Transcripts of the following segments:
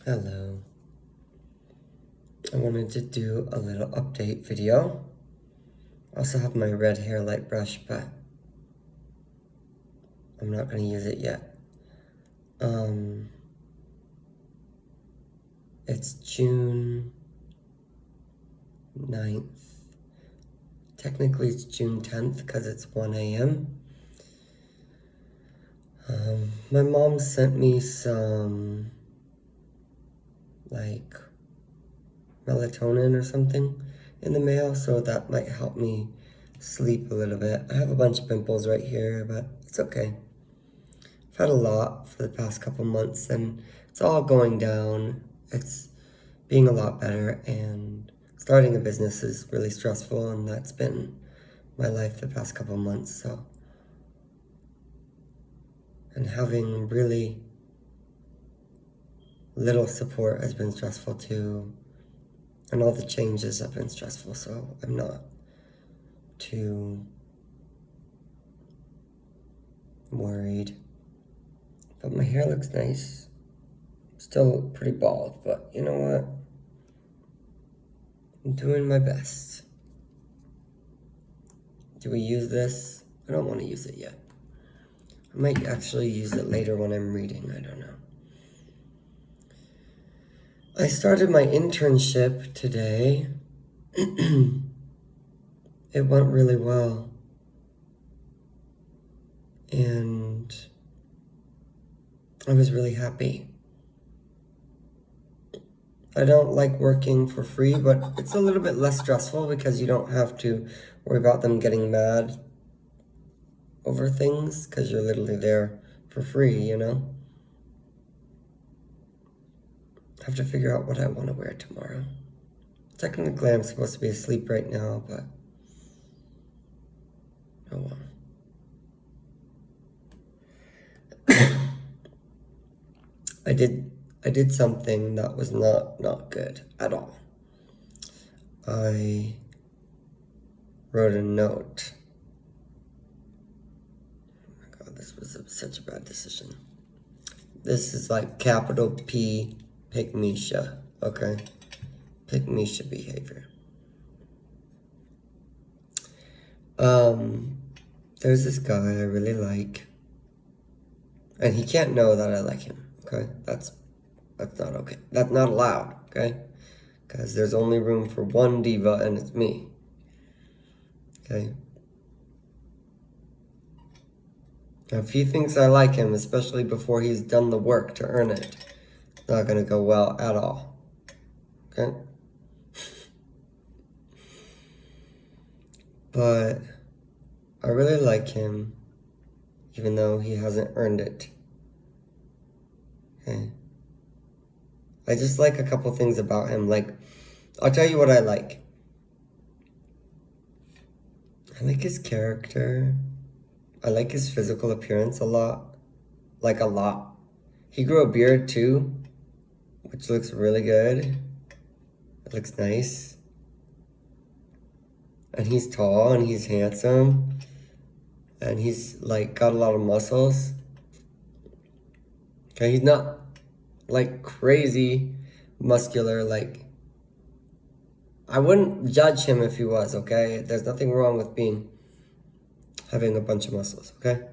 Hello. I wanted to do a little update video. I also have my red hair light brush, but I'm not going to use it yet. It's June 9th. Technically it's June 10th because it's 1 a.m. My mom sent me some melatonin or something in the mail, so that might help me sleep a little bit. I have a bunch of pimples right here, but it's okay. I've had a lot for the past couple months, and it's all going down. It's being a lot better, and starting a business is really stressful, and that's been my life the past couple months, so. And having really little support has been stressful too, and all the changes have been stressful, so I'm not too worried. But my hair looks nice. Still pretty bald, but you know what? I'm doing my best. Do we use this? I don't want to use it yet. I might actually use it later when I'm reading, I don't know. I started my internship today. It went really well. And I was really happy. I don't like working for free, but it's a little bit less stressful because you don't have to worry about them getting mad over things because you're literally there for free, you know? I have to figure out what I want to wear tomorrow. Technically, I'm supposed to be asleep right now, but oh well. I did something that was not good at all. I wrote a note. Oh my god, this was such a bad decision. This is like capital P, pickmesha, okay? Pickmesha behavior. There's this guy I really like, and he can't know that I like him, okay? That's not okay. That's not allowed, okay? Because there's only room for one diva, and it's me, okay? Now, if he thinks I like him, especially before he's done the work to earn it, it's not gonna go well at all, okay? But I really like him, even though he hasn't earned it. Okay. I just like a couple things about him. Like, I'll tell you what I like. I like his character. I like his physical appearance a lot. Like, a lot. He grew a beard too, which looks really good. It looks nice. And he's tall and he's handsome. And he's like got a lot of muscles. Okay, he's not like crazy muscular, like I wouldn't judge him if he was, okay? There's nothing wrong with having a bunch of muscles, okay?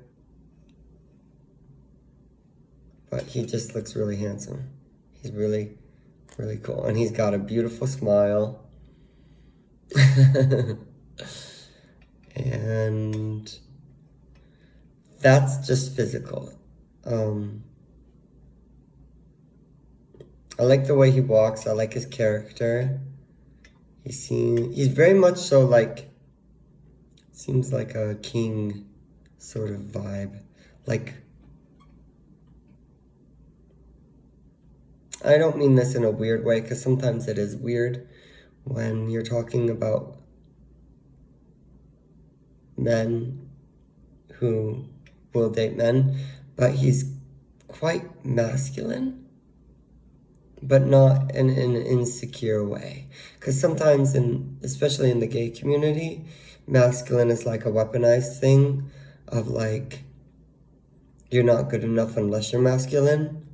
But he just looks really handsome. He's really, really cool. And he's got a beautiful smile. And that's just physical. I like the way he walks. I like his character. He's very much so like, seems like a king sort of vibe. Like, I don't mean this in a weird way, because sometimes it is weird when you're talking about men who will date men, but he's quite masculine, but not in an insecure way. Because sometimes, especially in the gay community, masculine is like a weaponized thing of like, you're not good enough unless you're masculine.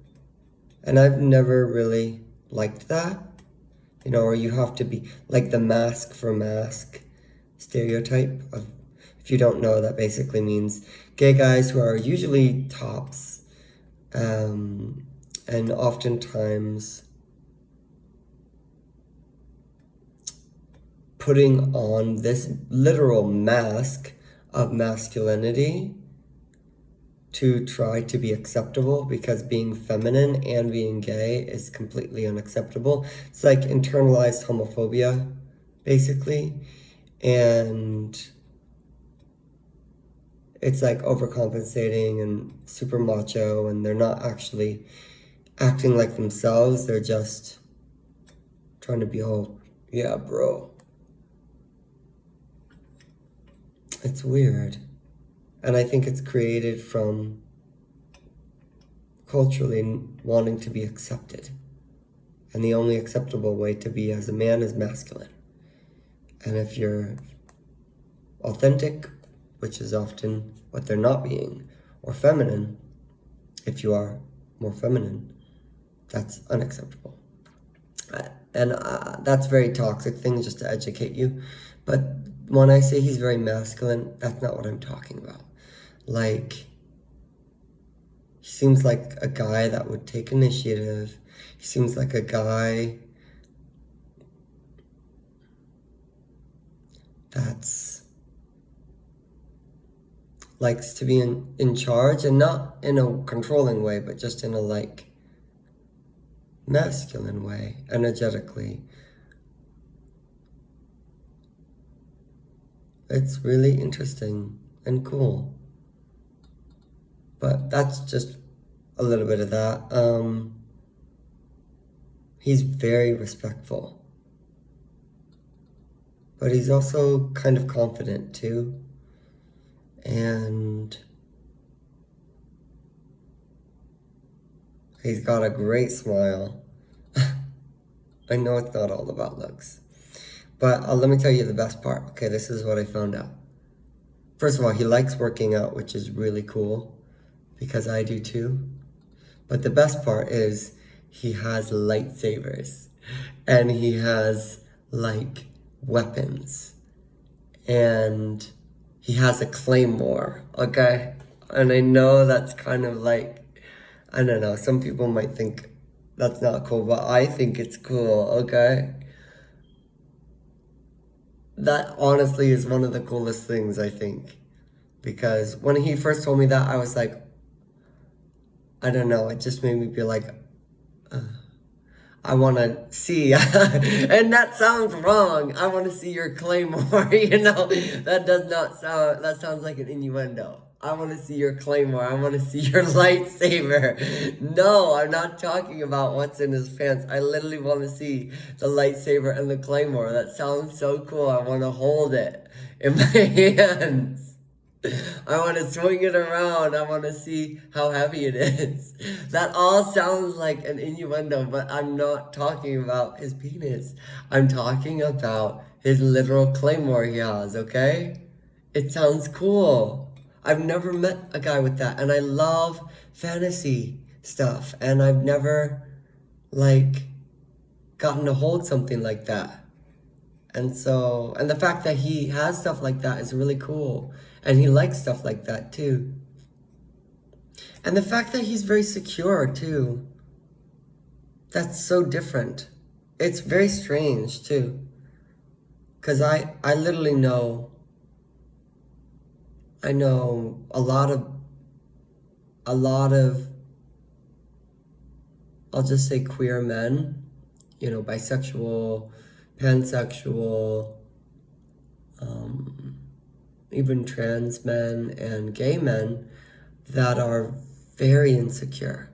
And I've never really liked that, or you have to be like the mask for mask stereotype of, if you don't know, that basically means gay guys who are usually tops, and oftentimes putting on this literal mask of masculinity to try to be acceptable, because being feminine and being gay is completely unacceptable. It's like internalized homophobia, basically. And it's like overcompensating and super macho, and they're not actually acting like themselves. They're just trying to be all, yeah, bro. It's weird. And I think it's created from culturally wanting to be accepted. And the only acceptable way to be as a man is masculine. And if you're authentic, which is often what they're not being, or feminine, if you are more feminine, that's unacceptable. And that's a very toxic thing, just to educate you. But when I say he's very masculine, that's not what I'm talking about. Like, he seems like a guy that would take initiative. He seems like a guy that's likes to be in charge, and not in a controlling way, but just in a like masculine way, energetically. It's really interesting and cool. But that's just a little bit of that. He's very respectful. But he's also kind of confident too. And he's got a great smile. I know it's not all about looks. But let me tell you the best part. Okay, this is what I found out. First of all, he likes working out, which is really cool, because I do too. But the best part is he has lightsabers, and he has like weapons, and he has a claymore, okay? And I know that's kind of like, I don't know, some people might think that's not cool, but I think it's cool, okay? That honestly is one of the coolest things, I think. Because when he first told me that, I was like, I don't know, it just made me be like, I want to see, and that sounds wrong. I want to see your claymore, that does not sound, that sounds like an innuendo. I want to see your claymore. I want to see your lightsaber. No, I'm not talking about what's in his pants. I literally want to see the lightsaber and the claymore. That sounds so cool. I want to hold it in my hands. I want to swing it around. I want to see how heavy it is. That all sounds like an innuendo, but I'm not talking about his penis. I'm talking about his literal claymore he has, okay? It sounds cool. I've never met a guy with that, and I love fantasy stuff, and I've never, like, gotten to hold something like that. And so, and the fact that he has stuff like that is really cool. And he likes stuff like that too. And the fact that he's very secure too. That's so different. It's very strange too. Cause I literally know, I know a lot of, I'll just say queer men, bisexual, pansexual, even trans men and gay men that are very insecure.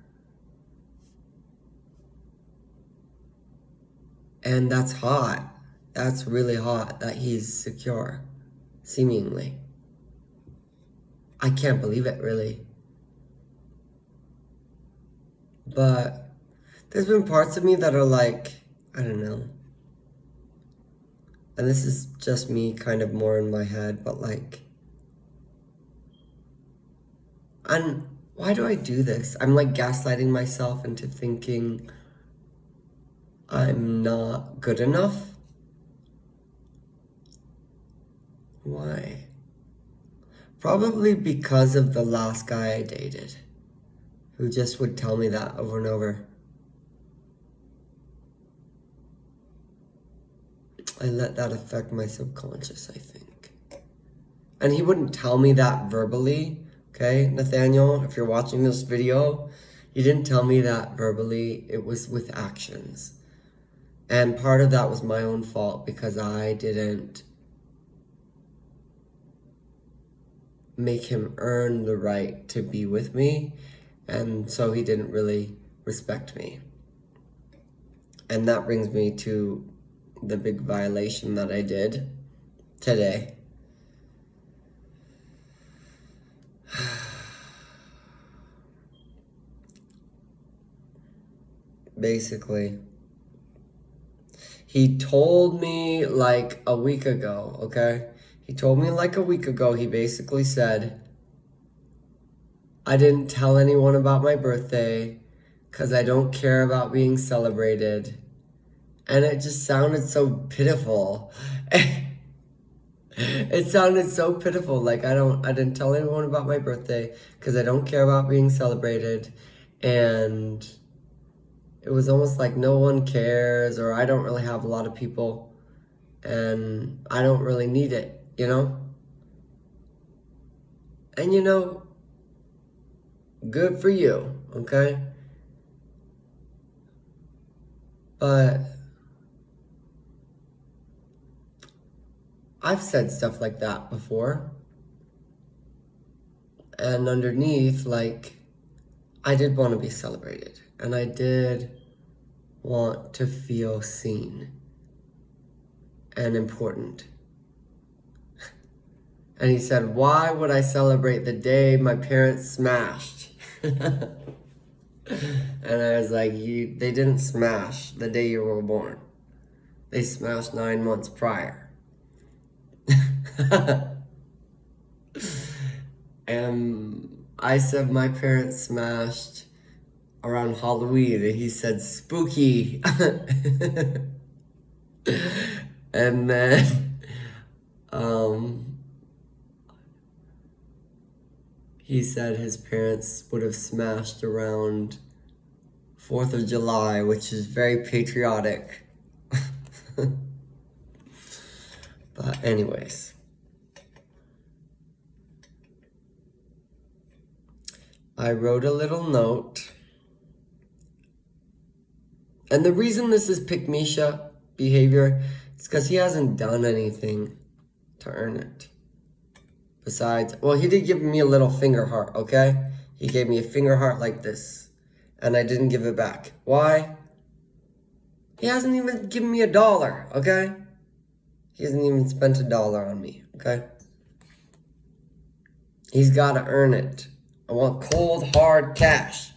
And that's hot. That's really hot that he's secure, seemingly. I can't believe it, really. But there's been parts of me that are like, I don't know. And this is just me kind of more in my head, but like, why do I do this? I'm like gaslighting myself into thinking I'm not good enough. Why? Probably because of the last guy I dated, who just would tell me that over and over. I let that affect my subconscious, I think. And he wouldn't tell me that verbally, okay? Nathaniel, if you're watching this video, you didn't tell me that verbally. It was with actions. And part of that was my own fault because I didn't make him earn the right to be with me. And so he didn't really respect me. And that brings me to the big violation that I did today. Basically, he told me like a week ago, okay? He told me like a week ago, he basically said, I didn't tell anyone about my birthday because I don't care about being celebrated. And it just sounded so pitiful. It sounded so pitiful. Like I didn't tell anyone about my birthday because I don't care about being celebrated. And it was almost like no one cares, or I don't really have a lot of people and I don't really need it, you know? And you know, good for you, okay? But I've said stuff like that before. And underneath, like, I did want to be celebrated. And I did want to feel seen and important. And he said, why would I celebrate the day my parents smashed? And I was like, they didn't smash the day you were born. They smashed 9 months prior. And I said my parents smashed around Halloween, and he said spooky. And then he said his parents would have smashed around 4th of July, which is very patriotic. But anyways, I wrote a little note. And the reason this is pickmesha behavior is because he hasn't done anything to earn it. Besides, well, he did give me a little finger heart, okay? He gave me a finger heart like this, and I didn't give it back. Why? He hasn't even given me $1, okay? He hasn't even spent $1 on me, okay? He's got to earn it. I want cold, hard cash,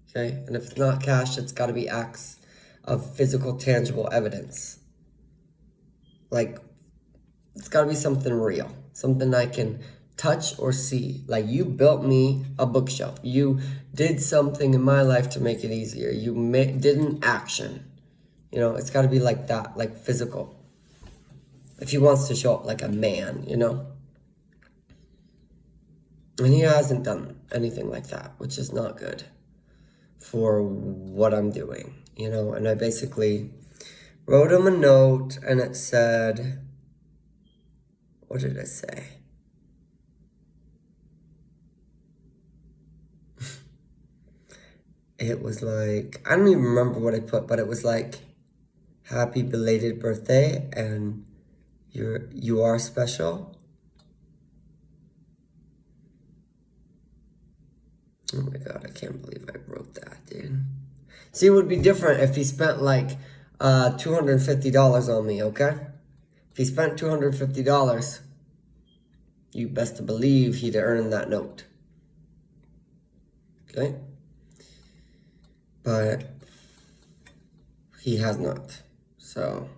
okay? And if it's not cash, it's got to be acts of physical, tangible evidence. Like, it's got to be something real, something I can touch or see. Like, you built me a bookshelf. You did something in my life to make it easier. You did an action. You know, it's got to be like that, like physical. If he wants to show up like a man, you know? And he hasn't done anything like that, which is not good for what I'm doing, you know? And I basically wrote him a note, and it said, what did it say? It was like, I don't even remember what I put, but it was like, happy belated birthday, and you are special. Oh my God, I can't believe I wrote that, dude. See, it would be different if he spent like $250 on me, okay? If he spent $250, you best to believe he'd earn that note. Okay? But he has not. So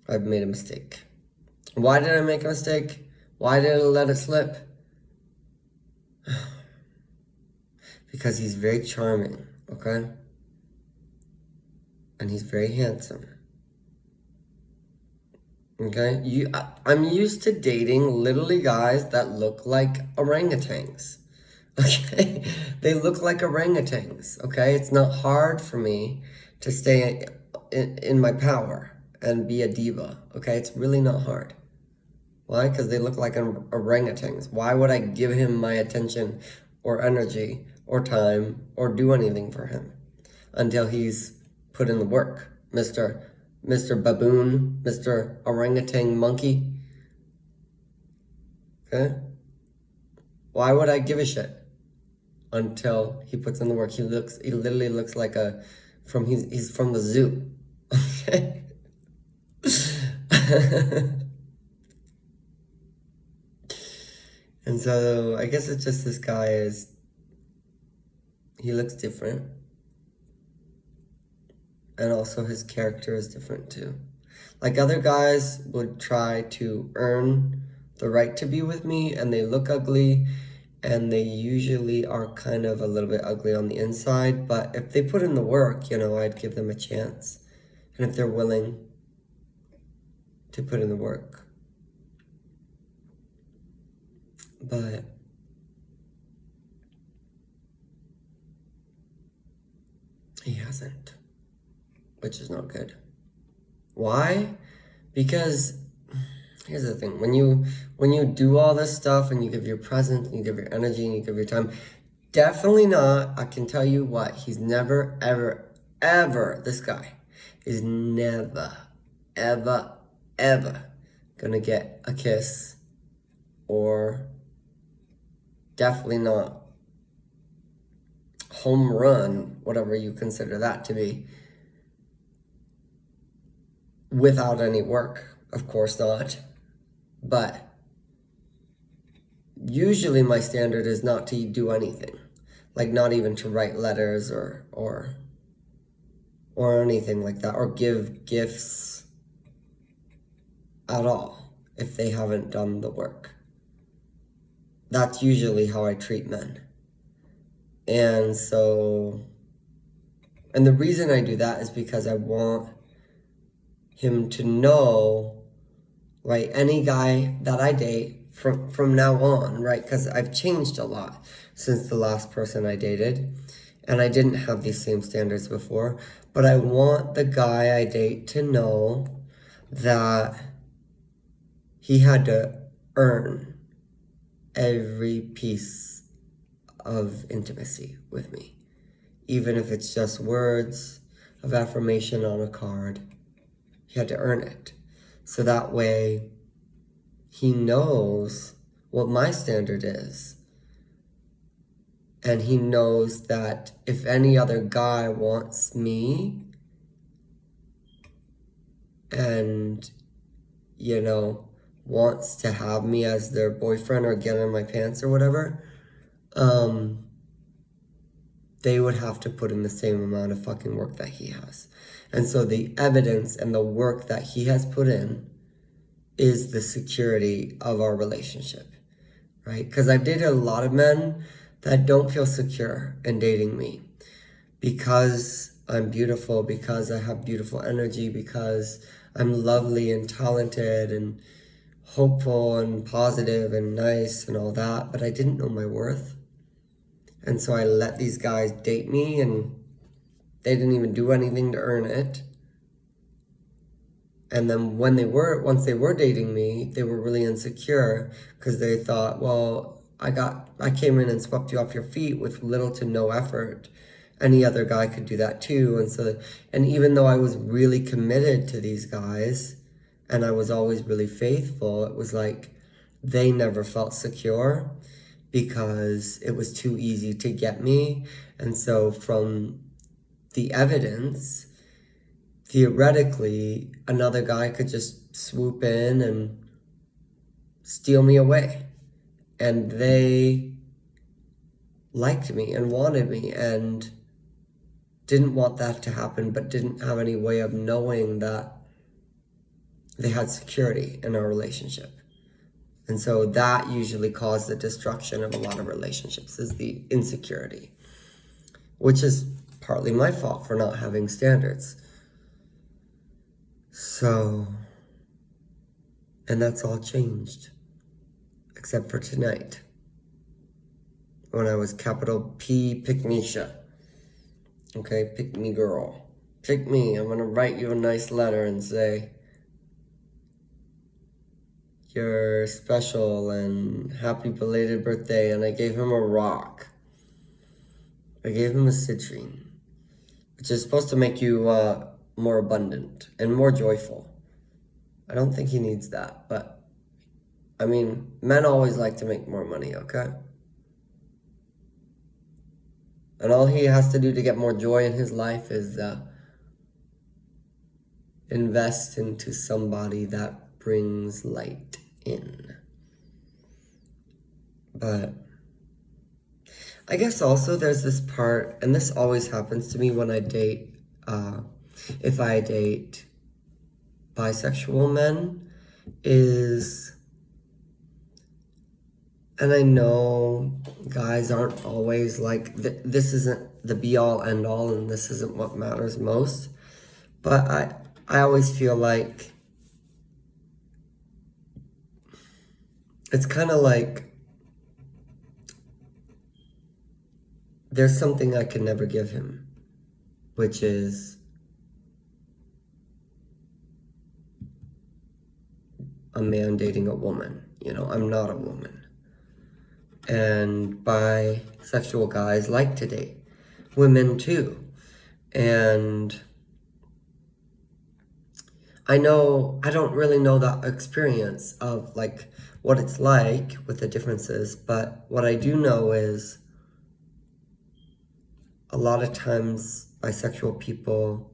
I've made a mistake. Why did I make a mistake? Why did I let it slip? because he's very charming, okay? And he's very handsome. Okay? I'm used to dating literally guys that look like orangutans. Okay? They look like orangutans, okay? It's not hard for me to stay in my power and be a diva, okay? It's really not hard. Why? Because they look like orangutans. Why would I give him my attention or energy or time or do anything for him until he's put in the work? Mr. Baboon, Mr. Orangutan Monkey. Okay? Why would I give a shit until he puts in the work? He literally looks like he's from the zoo. Okay? And so I guess it's just this guy he looks different. And also his character is different too. Like other guys would try to earn the right to be with me, and they look ugly, and they usually are kind of a little bit ugly on the inside, but if they put in the work, I'd give them a chance. And if they're willing to put in the work. But he hasn't, which is not good. Why? Because here's the thing: when you do all this stuff and you give your presence, and you give your energy, and you give your time, definitely not. I can tell you what: he's never, ever, ever. This guy is never, ever, ever gonna get a kiss, or definitely not home run, whatever you consider that to be, without any work. Of course not. But usually my standard is not to do anything. Like not even to write letters or anything like that, or give gifts at all if they haven't done the work. That's usually how I treat men. And the reason I do that is because I want him to know, right, any guy that I date from now on, right, because I've changed a lot since the last person I dated, and I didn't have these same standards before, but I want the guy I date to know that he had to earn every piece of intimacy with me, even if it's just words of affirmation on a card. He had to earn it. So that way he knows what my standard is. And he knows that if any other guy wants me and, wants to have me as their boyfriend or get in my pants or whatever, they would have to put in the same amount of fucking work that he has. And so the evidence and the work that he has put in is the security of our relationship, right? Because I've dated a lot of men that don't feel secure in dating me because I'm beautiful, because I have beautiful energy, because I'm lovely and talented and hopeful and positive and nice and all that, but I didn't know my worth. And so I let these guys date me, and they didn't even do anything to earn it. And then once they were dating me, they were really insecure because they thought, well, I came in and swept you off your feet with little to no effort. Any other guy could do that too. And even though I was really committed to these guys and I was always really faithful, it was like they never felt secure because it was too easy to get me. And so from the evidence, theoretically, another guy could just swoop in and steal me away. And they liked me and wanted me and didn't want that to happen, but didn't have any way of knowing that they had security in our relationship. And so that usually caused the destruction of a lot of relationships, is the insecurity. which is partly my fault for not having standards. So, and that's all changed, except for tonight, when I was capital P pickmesha. Okay, pick me girl. Pick me. I'm gonna write you a nice letter and say, you're special and happy belated birthday. And I gave him a rock. I gave him a citrine, which is supposed to make you more abundant and more joyful. I don't think he needs that, but I mean, men always like to make more money, okay? And all he has to do to get more joy in his life is invest into somebody that brings light in. But I guess also there's this part, and this always happens to me when I date, if I date bisexual men, is, and I know guys aren't always like, this isn't the be-all, end-all, and this isn't what matters most, but I always feel like it's kind of like there's something I can never give him, which is a man dating a woman. You know, I'm not a woman. And bisexual guys like to date women too. And I don't really know that experience of like what it's like with the differences, but what I do know is a lot of times bisexual people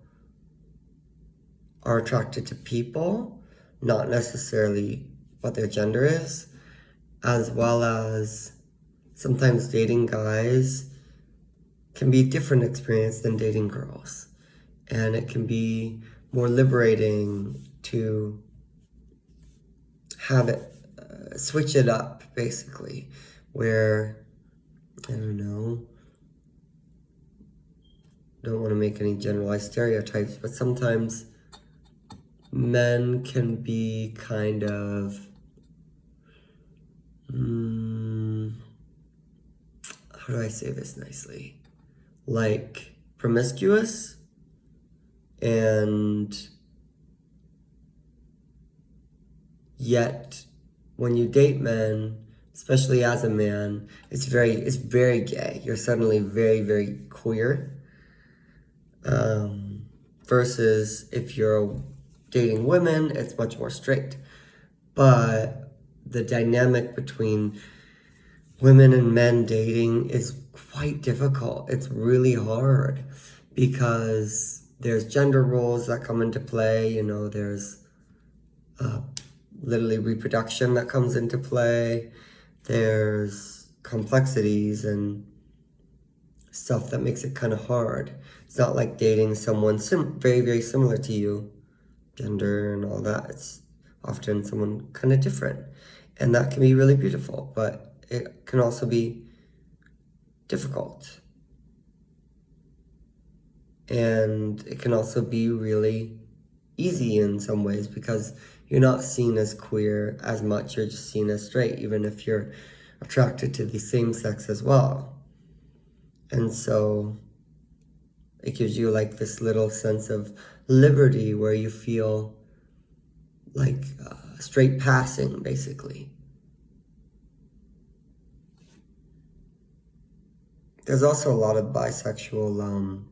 are attracted to people, not necessarily what their gender is, as well as sometimes dating guys can be a different experience than dating girls. And it can be more liberating to have it, switch it up, basically, where, I don't want to make any generalized stereotypes, but sometimes men can be kind of, how do I say this nicely? Like promiscuous, and yet when you date men, especially as a man, it's very gay. You're suddenly very, very queer. Versus if you're dating women, it's much more straight. But the dynamic between women and men dating is quite difficult. It's really hard because there's gender roles that come into play. You know, there's literally reproduction that comes into play. There's complexities and stuff that makes it kind of hard. It's not like dating someone very, very similar to you, gender and all that. It's often someone kind of different. And that can be really beautiful, but it can also be difficult. And it can also be really easy in some ways because you're not seen as queer as much, you're just seen as straight, even if you're attracted to the same sex as well. And so it gives you like this little sense of liberty where you feel like straight passing, basically. There's also a lot of bisexual,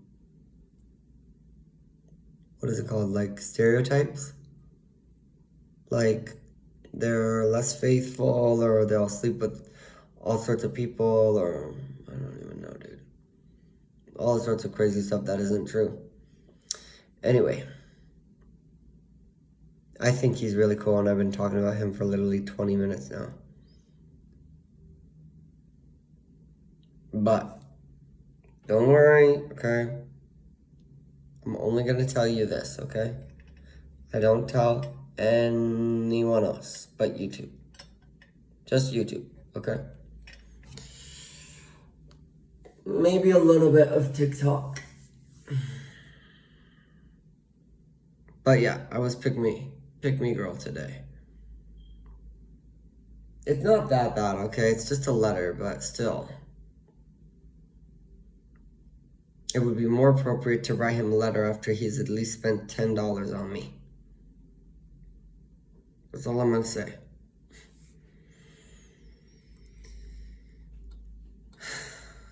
what is it called, like stereotypes? Like they're less faithful, or they'll sleep with all sorts of people, or I don't even know, dude. All sorts of crazy stuff that isn't true. Anyway, I think he's really cool, and I've been talking about him for literally 20 minutes now. But don't worry, okay? I'm only gonna tell you this, okay? I don't tell anyone else but YouTube. Just YouTube, okay? maybe a little bit of TikTok. But yeah, I was pick me girl today. It's not that bad, okay? It's just a letter, but still. It would be more appropriate to write him a letter after he's at least spent $10 on me. That's all I'm gonna say.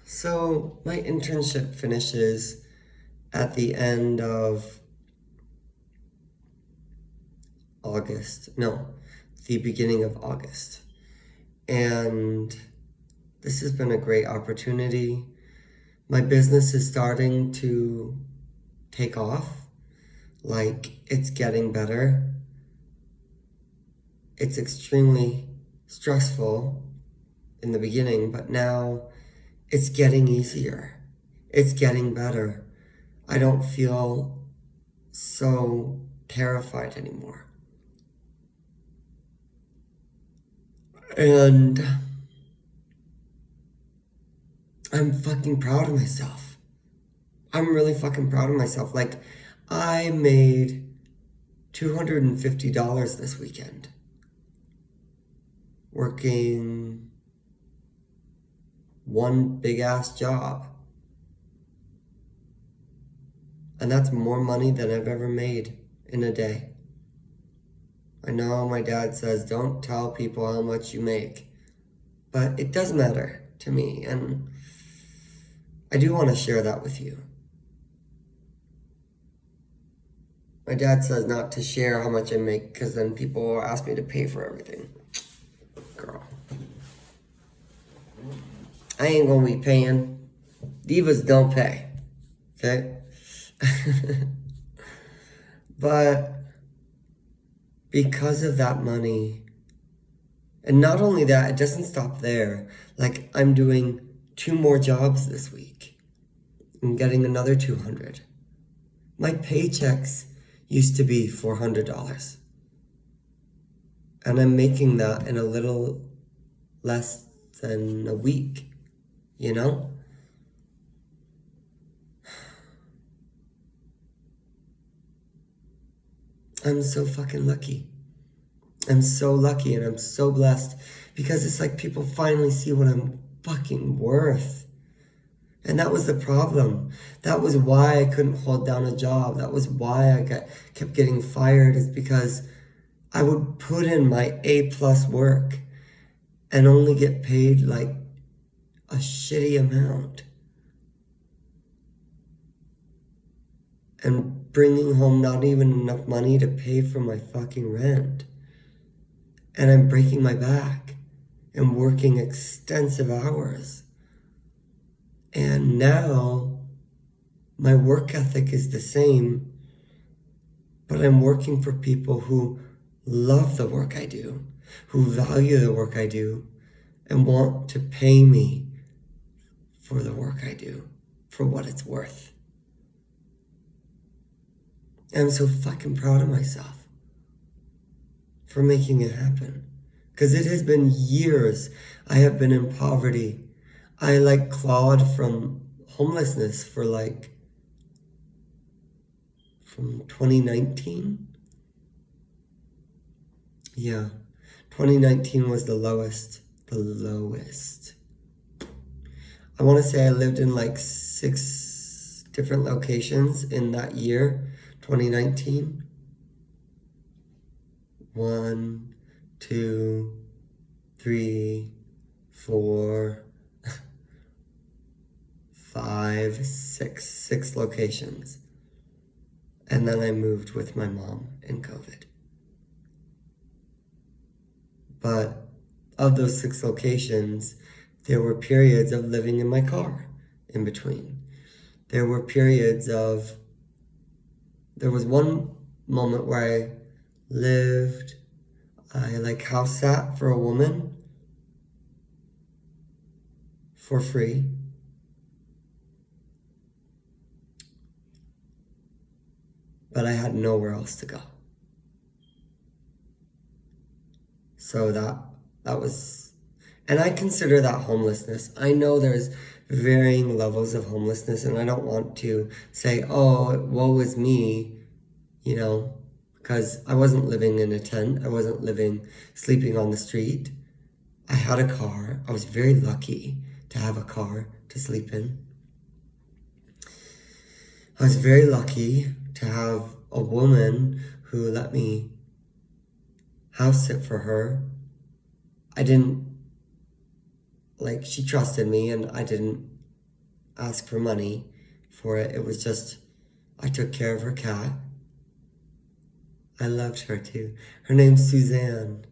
So, my internship finishes at the end of August. No, the beginning of August. And this has been a great opportunity. My business is starting to take off. Like, it's getting better. It's extremely stressful in the beginning, but now it's getting easier. It's getting better. I don't feel so terrified anymore. And I'm fucking proud of myself. I'm really fucking proud of myself. Like, I made $250 this weekend working one big ass job. And that's more money than I've ever made in a day. I know my dad says don't tell people how much you make, but it does matter to me, and I do want to share that with you. My dad says not to share how much I make because then people will ask me to pay for everything. Girl. I ain't gonna be paying. Divas don't pay. Okay? But because of that money, and not only that, it doesn't stop there. Like, I'm doing 2 more jobs this week. I'm getting another 200. My paychecks used to be $400. And I'm making that in a little less than a week, you know? I'm so fucking lucky. I'm so lucky and I'm so blessed because it's like people finally see what I'm fucking worth. And that was the problem. That was why I couldn't hold down a job. That was why I kept getting fired, is because I would put in my A+ work and only get paid like a shitty amount. And bringing home not even enough money to pay for my fucking rent. And I'm breaking my back and working extensive hours. And now my work ethic is the same, but I'm working for people who love the work I do, who value the work I do, and want to pay me for the work I do, for what it's worth. I'm so fucking proud of myself for making it happen. Because it has been years I have been in poverty. I clawed from homelessness from 2019. Yeah, 2019 was the lowest. I want to say I lived in 6 different locations in that year, 2019. 1, 2, 3, 4, 5, 6 locations. And then I moved with my mom in COVID. But of those 6 locations, there were periods of living in my car in between. There was one moment where I house sat for a woman for free. But I had nowhere else to go. So that was, and I consider that homelessness. I know there's varying levels of homelessness, and I don't want to say, oh, woe is me, you know, because I wasn't living in a tent. I wasn't sleeping on the street. I had a car. I was very lucky to have a car to sleep in. I was very lucky to have a woman who let me house sit for her. I didn't, she trusted me, and I didn't ask for money for it. It was just, I took care of her cat. I loved her too. Her name's Suzanne.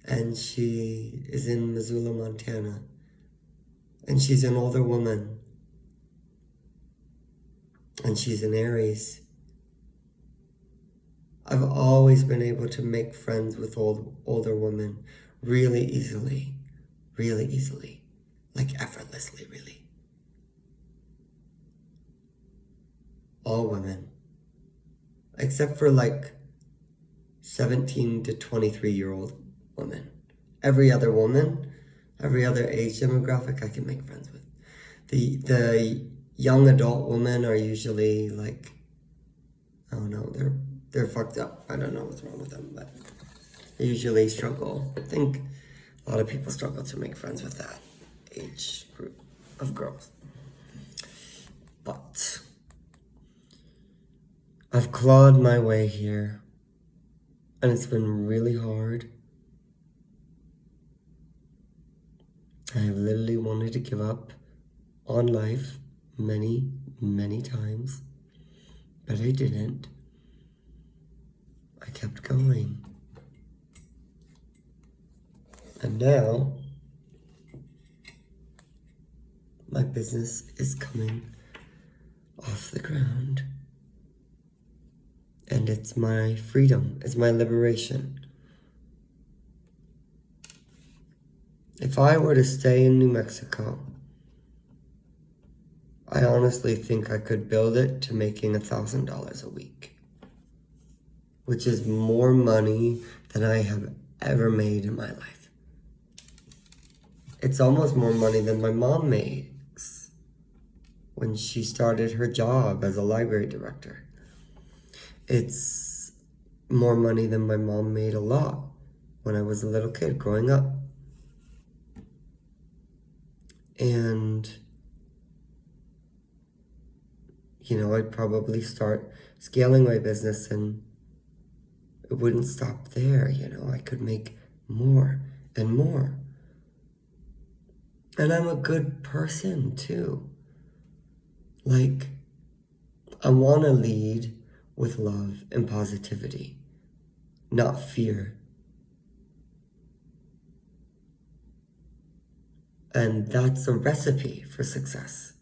And she is in Missoula, Montana. And she's an older woman. And she's an Aries. I've always been able to make friends with older women really easily. Really easily. Like effortlessly, really. All women. Except for 17 to 23-year-old women. Every other woman, every other age demographic I can make friends with. The young adult women are usually I don't know, they're fucked up. I don't know what's wrong with them, but they usually struggle. I think a lot of people struggle to make friends with that age group of girls. But I've clawed my way here, and it's been really hard. I have literally wanted to give up on life many, many times, but I didn't. I kept going. And now, my business is coming off the ground. And it's my freedom, it's my liberation. If I were to stay in New Mexico, I honestly think I could build it to making $1,000 a week, which is more money than I have ever made in my life. It's almost more money than my mom makes when she started her job as a library director. It's more money than my mom made a lot when I was a little kid growing up. And, I'd probably start scaling my business, and it wouldn't stop there. I could make more and more. And I'm a good person too. I want to lead with love and positivity, not fear. And that's a recipe for success,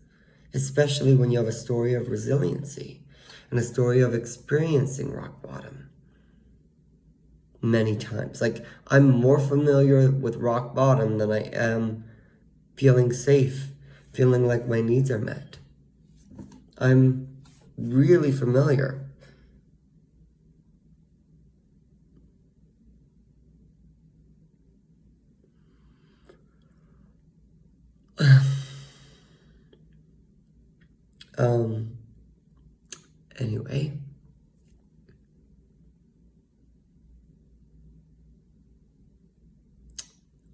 especially when you have a story of resiliency and a story of experiencing rock bottom many times. I'm more familiar with rock bottom than I am feeling safe, feeling like my needs are met. I'm really familiar. Anyway.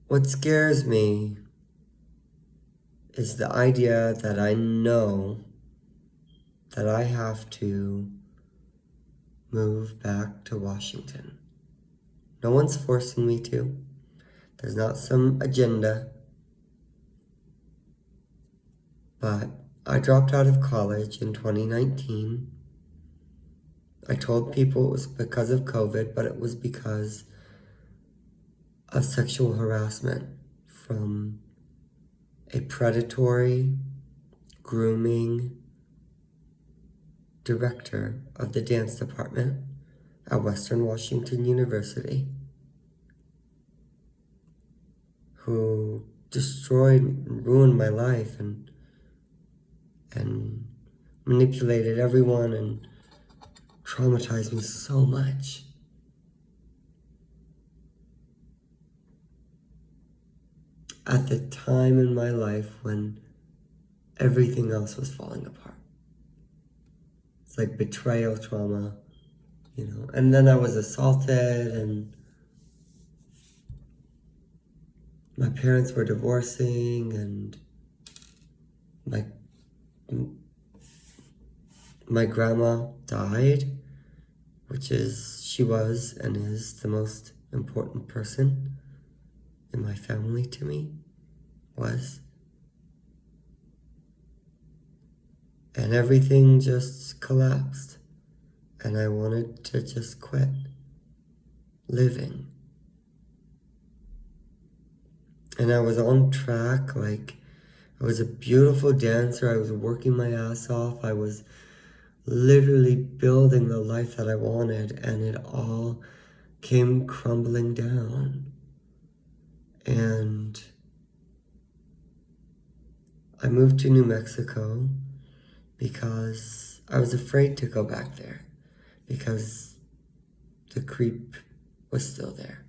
What scares me is the idea that I know that I have to move back to Washington. No one's forcing me to. There's not some agenda. But I dropped out of college in 2019. I told people it was because of COVID, but it was because of sexual harassment from a predatory, grooming director of the dance department at Western Washington University, who destroyed and ruined my life and manipulated everyone and traumatized me so much. at the time in my life when everything else was falling apart. It's like betrayal trauma, you know. And then I was assaulted, and my parents were divorcing, and my grandma died, she was and is the most important person in my family to me, was. And everything just collapsed, and I wanted to just quit living. And I was on track, like, I was a beautiful dancer, I was working my ass off, I was literally building the life that I wanted, and it all came crumbling down. And I moved to New Mexico because I was afraid to go back there, because the creep was still there.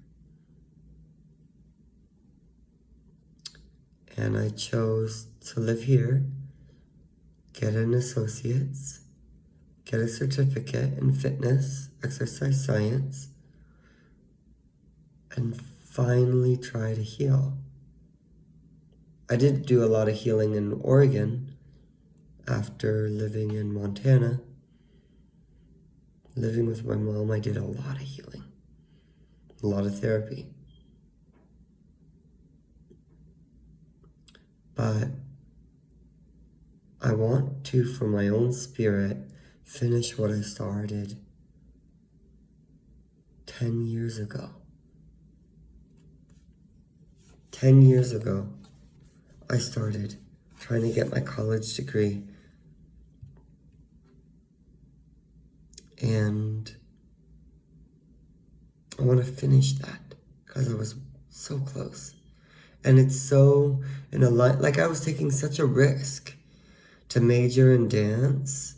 And I chose to live here, get an associate's, get a certificate in fitness, exercise science, and finally try to heal. I did do a lot of healing in Oregon after living in Montana. Living with my mom, I did a lot of healing, a lot of therapy. But I want to, for my own spirit, finish what I started 10 years ago. 10 years ago, I started trying to get my college degree. And I want to finish that because I was so close. And it's so in a line, like I was taking such a risk to major in dance.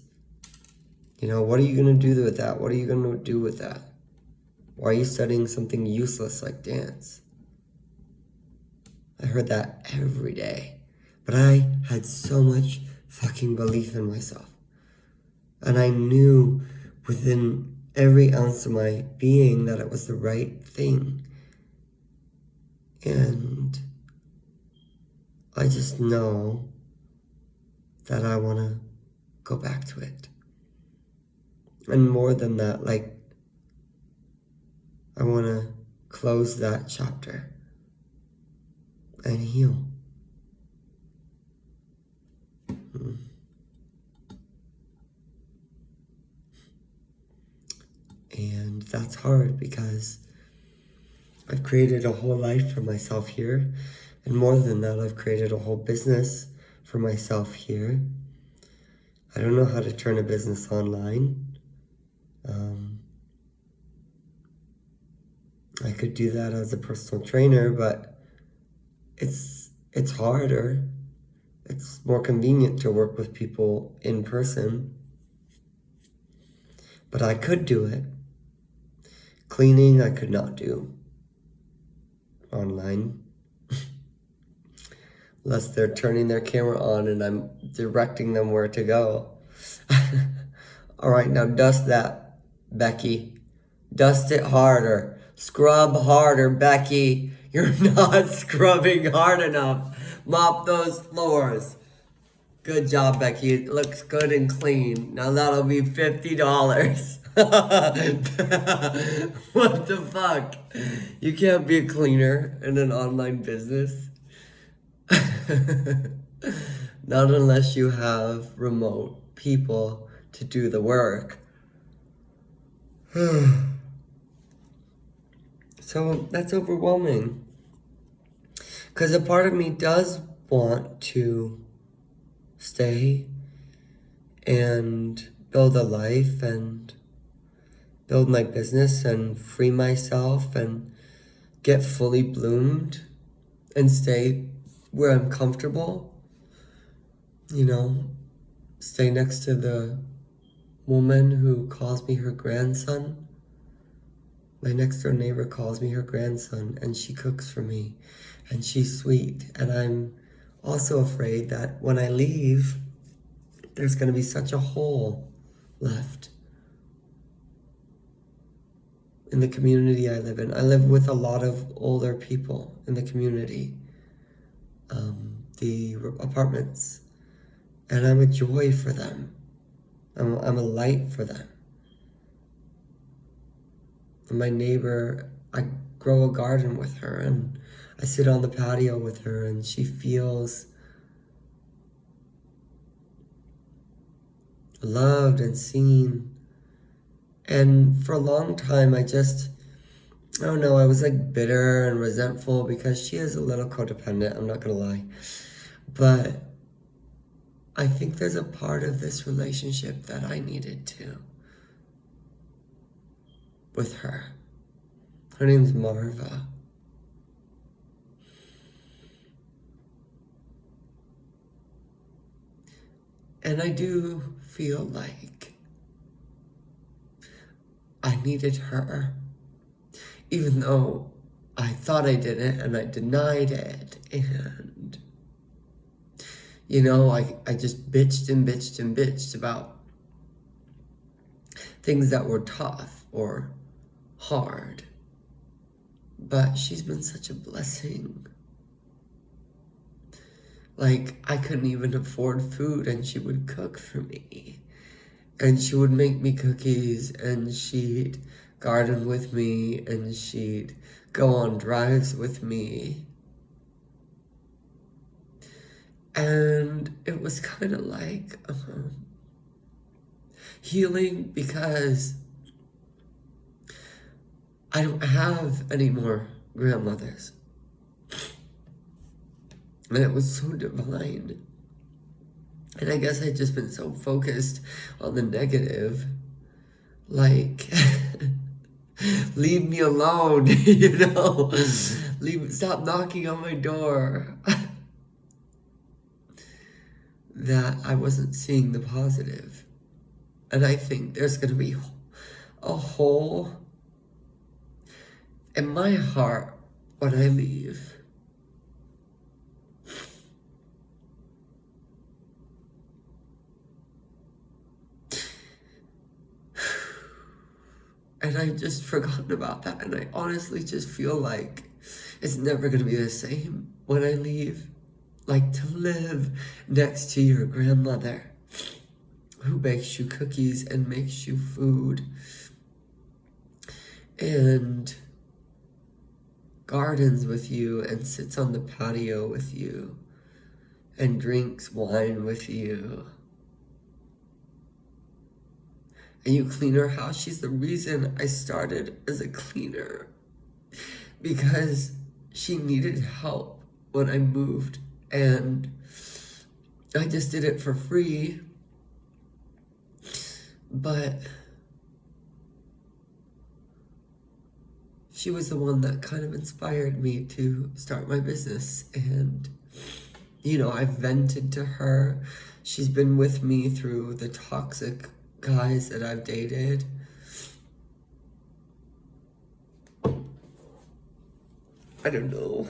You know, what are you going to do with that? What are you going to do with that? Why are you studying something useless like dance? I heard that every day. But I had so much fucking belief in myself. And I knew within every ounce of my being that it was the right thing. And I just know that I want to go back to it. And more than that, like, I want to close that chapter and heal. And that's hard because I've created a whole life for myself here. And more than that, I've created a whole business for myself here. I don't know how to turn a business online. I could do that as a personal trainer, but it's harder. It's more convenient to work with people in person. But I could do it. Cleaning, I could not do online. Unless they're turning their camera on and I'm directing them where to go. All right, now dust that, Becky. Dust it harder. Scrub harder, Becky. You're not scrubbing hard enough. Mop those floors. Good job, Becky. It looks good and clean. Now that'll be $50. What the fuck? You can't be a cleaner in an online business. Not unless you have remote people to do the work. So that's overwhelming. Because a part of me does want to stay and build a life and build my business and free myself and get fully bloomed and stay where I'm comfortable. You know, stay next to the woman who calls me her grandson. My next door neighbor calls me her grandson, and she cooks for me. and she's sweet. And I'm also afraid that when I leave, there's going to be such a hole left in the community I live in. I live with a lot of older people in the community, the apartments, and I'm a joy for them. I'm a light for them. And my neighbor, I grow a garden with her, and I sit on the patio with her, and she feels loved and seen. And for a long time, I don't know, I was like bitter and resentful because she is a little codependent, I'm not gonna lie. But I think there's a part of this relationship that I needed to with her. Her name's Marva. And I do feel like I needed her, even though I thought I didn't and I denied it. And, I just bitched and bitched and bitched about things that were tough or hard. But she's been such a blessing. Like, I couldn't even afford food, and she would cook for me. And she would make me cookies, and she'd garden with me, and she'd go on drives with me. And it was kind of like healing, because I don't have any more grandmothers. And it was so divine. And I guess I'd just been so focused on the negative. Like, leave me alone, stop knocking on my door. That I wasn't seeing the positive. And I think there's going to be a hole in my heart when I leave. And I just forgotten about that. And I honestly just feel like it's never going to be the same when I leave. Like, to live next to your grandmother who bakes you cookies and makes you food and gardens with you and sits on the patio with you and drinks wine with you. And you clean her house. She's the reason I started as a cleaner, because she needed help when I moved, and I just did it for free. But she was the one that kind of inspired me to start my business. And, I've vented to her. She's been with me through the toxic guys that I've dated. I don't know.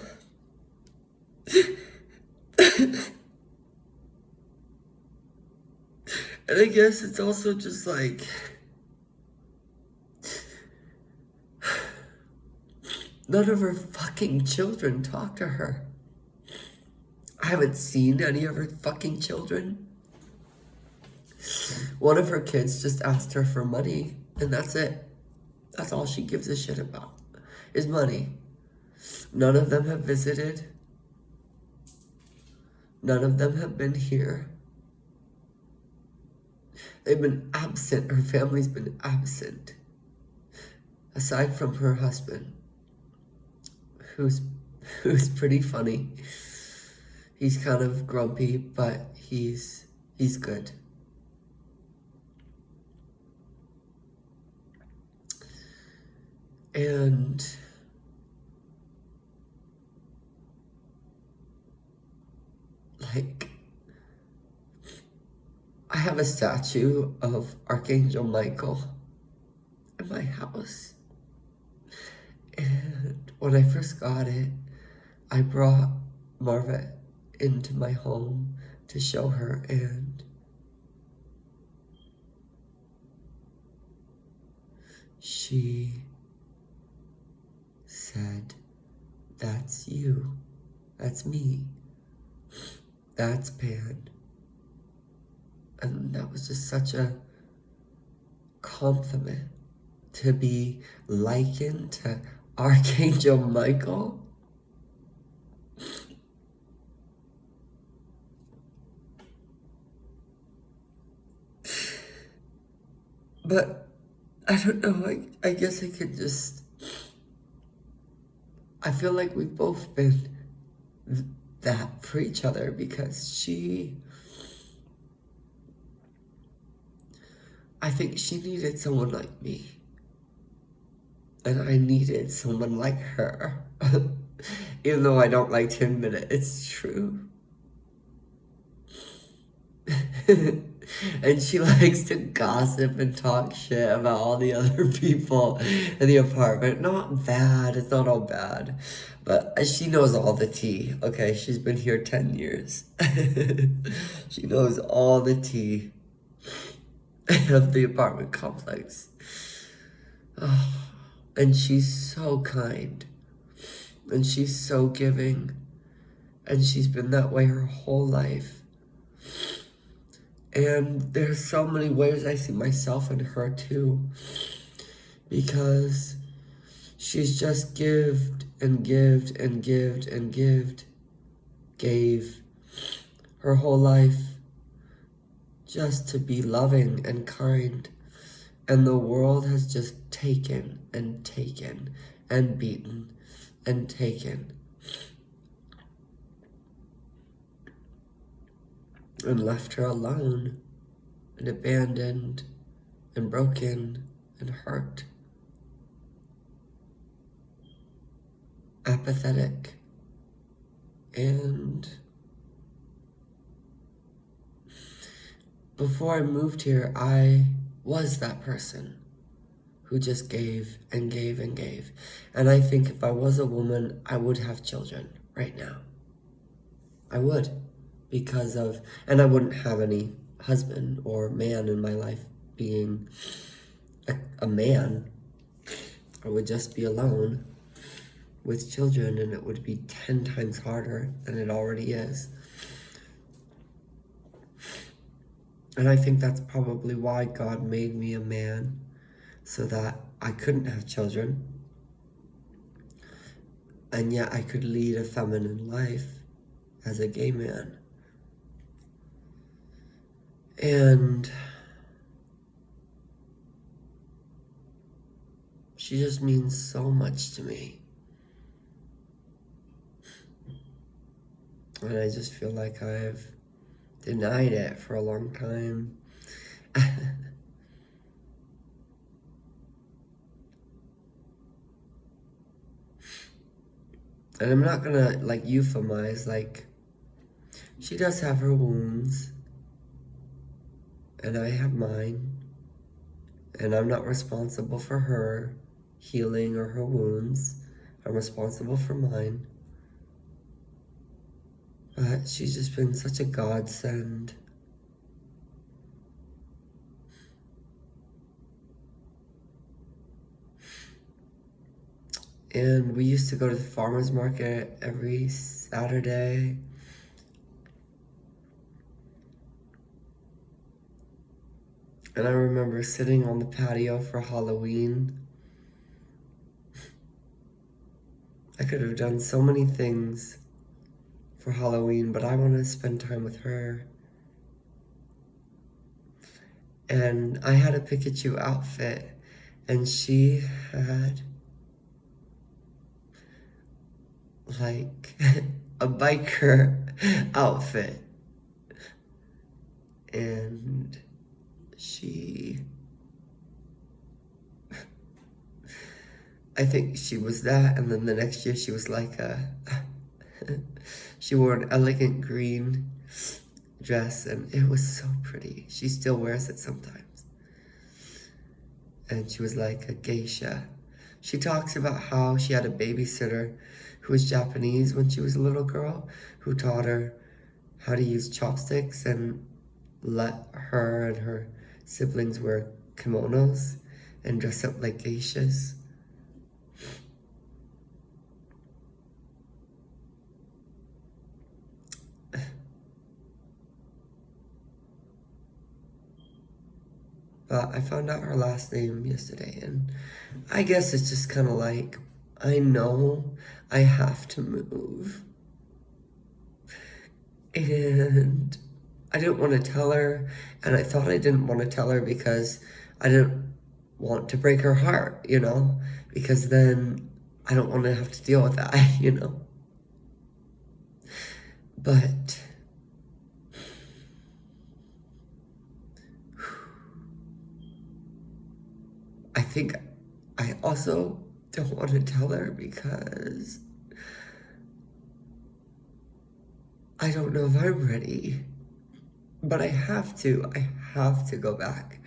And I guess it's also just like, none of her fucking children talk to her. I haven't seen any of her fucking children. One of her kids just asked her for money, and that's it. That's all she gives a shit about, is money. None of them have visited. None of them have been here. They've been absent. Her family's been absent. Aside from her husband, who's pretty funny. He's kind of grumpy, but he's good. And like, I have a statue of Archangel Michael in my house. And when I first got it, I brought Marva into my home to show her, and she said, "That's you. That's me. That's Pan." And that was just such a compliment to be likened to Archangel Michael. But I don't know, I guess I could just, I feel like we've both been that for each other, because I think she needed someone like me. And I needed someone like her. Even though I don't like to admit it, it's true. And she likes to gossip and talk shit about all the other people in the apartment. Not bad, it's not all bad. But she knows all the tea, okay? She's been here 10 years. She knows all the tea of the apartment complex. Oh, and she's so kind. And she's so giving. And she's been that way her whole life. And there's so many ways I see myself in her too. Because she's just gave her whole life just to be loving and kind. And the world has just taken and beaten and taken. And left her alone and abandoned and broken and hurt. Apathetic. And before I moved here, I was that person who just gave and gave. And I think if I was a woman, I would have children right now. I would. Because of, and I wouldn't have any husband or man in my life being a man. I would just be alone with children, and it would be 10 times harder than it already is. And I think that's probably why God made me a man, so that I couldn't have children, and yet I could lead a feminine life as a gay man. And she just means so much to me. And I just feel like I've denied it for a long time. And I'm not gonna euphemize, she does have her wounds. And I have mine, and I'm not responsible for her healing or her wounds. I'm responsible for mine. But she's just been such a godsend. And we used to go to the farmer's market every Saturday. And I remember sitting on the patio for Halloween. I could have done so many things for Halloween, but I wanted to spend time with her. And I had a Pikachu outfit, and she had a biker outfit. And I think she was that, and then the next year she was she wore an elegant green dress, and it was so pretty. She still wears it sometimes. And she was like a geisha. She talks about how she had a babysitter who was Japanese when she was a little girl, who taught her how to use chopsticks and let her and her siblings wear kimonos and dress up like geishas. But I found out her last name yesterday, and I guess it's just kind of like, I know I have to move. And I didn't want to tell her, and I thought I didn't want to tell her because I didn't want to break her heart, because then I don't want to have to deal with that, But I think I also don't want to tell her because I don't know if I'm ready. But I have to. I have to go back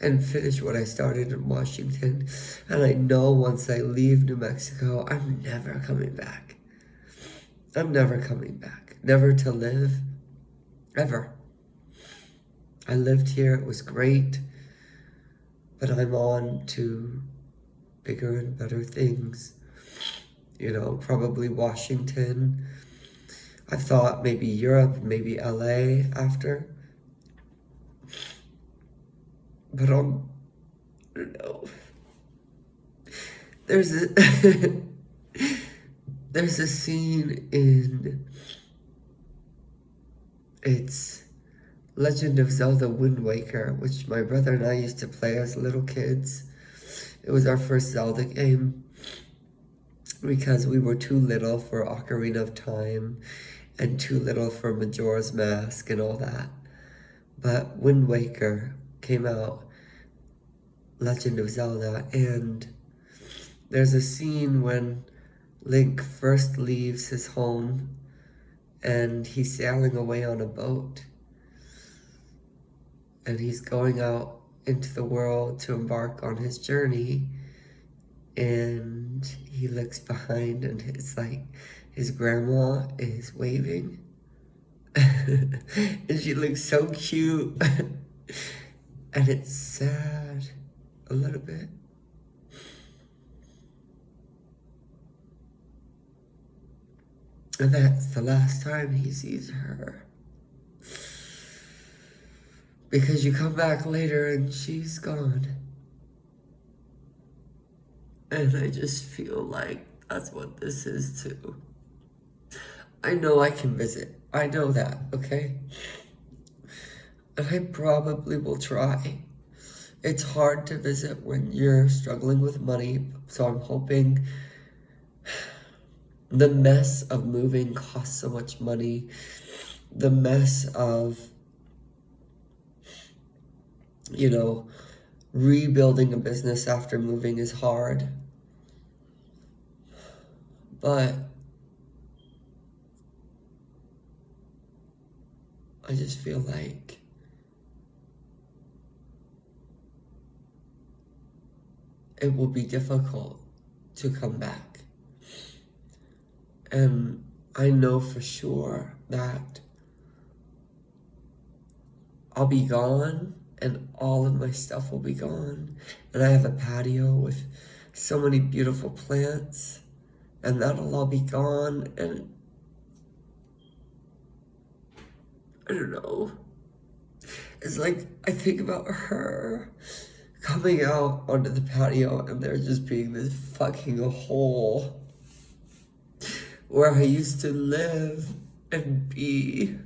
and finish what I started in Washington. And I know once I leave New Mexico, I'm never coming back. I'm never coming back. Never to live. Ever. I lived here. It was great. But I'm on to bigger and better things. Probably Washington. I've thought maybe Europe, maybe LA after. But I don't know. There's a scene in it's Legend of Zelda Wind Waker, which my brother and I used to play as little kids. It was our first Zelda game because we were too little for Ocarina of Time and too little for Majora's Mask and all that. But Wind Waker came out, Legend of Zelda, and there's a scene when Link first leaves his home and he's sailing away on a boat. And he's going out into the world to embark on his journey. And he looks behind and it's like his grandma is waving. And she looks so cute. And it's sad a little bit. And that's the last time he sees her. Because you come back later and she's gone. And I just feel like that's what this is too. I know I can visit. I know that, okay? And I probably will try. It's hard to visit when you're struggling with money, so I'm hoping. The mess of moving costs so much money. The mess of, rebuilding a business after moving is hard. But I just feel like it will be difficult to come back. And I know for sure that I'll be gone and all of my stuff will be gone. And I have a patio with so many beautiful plants and that'll all be gone. And I don't know. It's like I think about her coming out onto the patio and there just being this fucking hole where I used to live and be.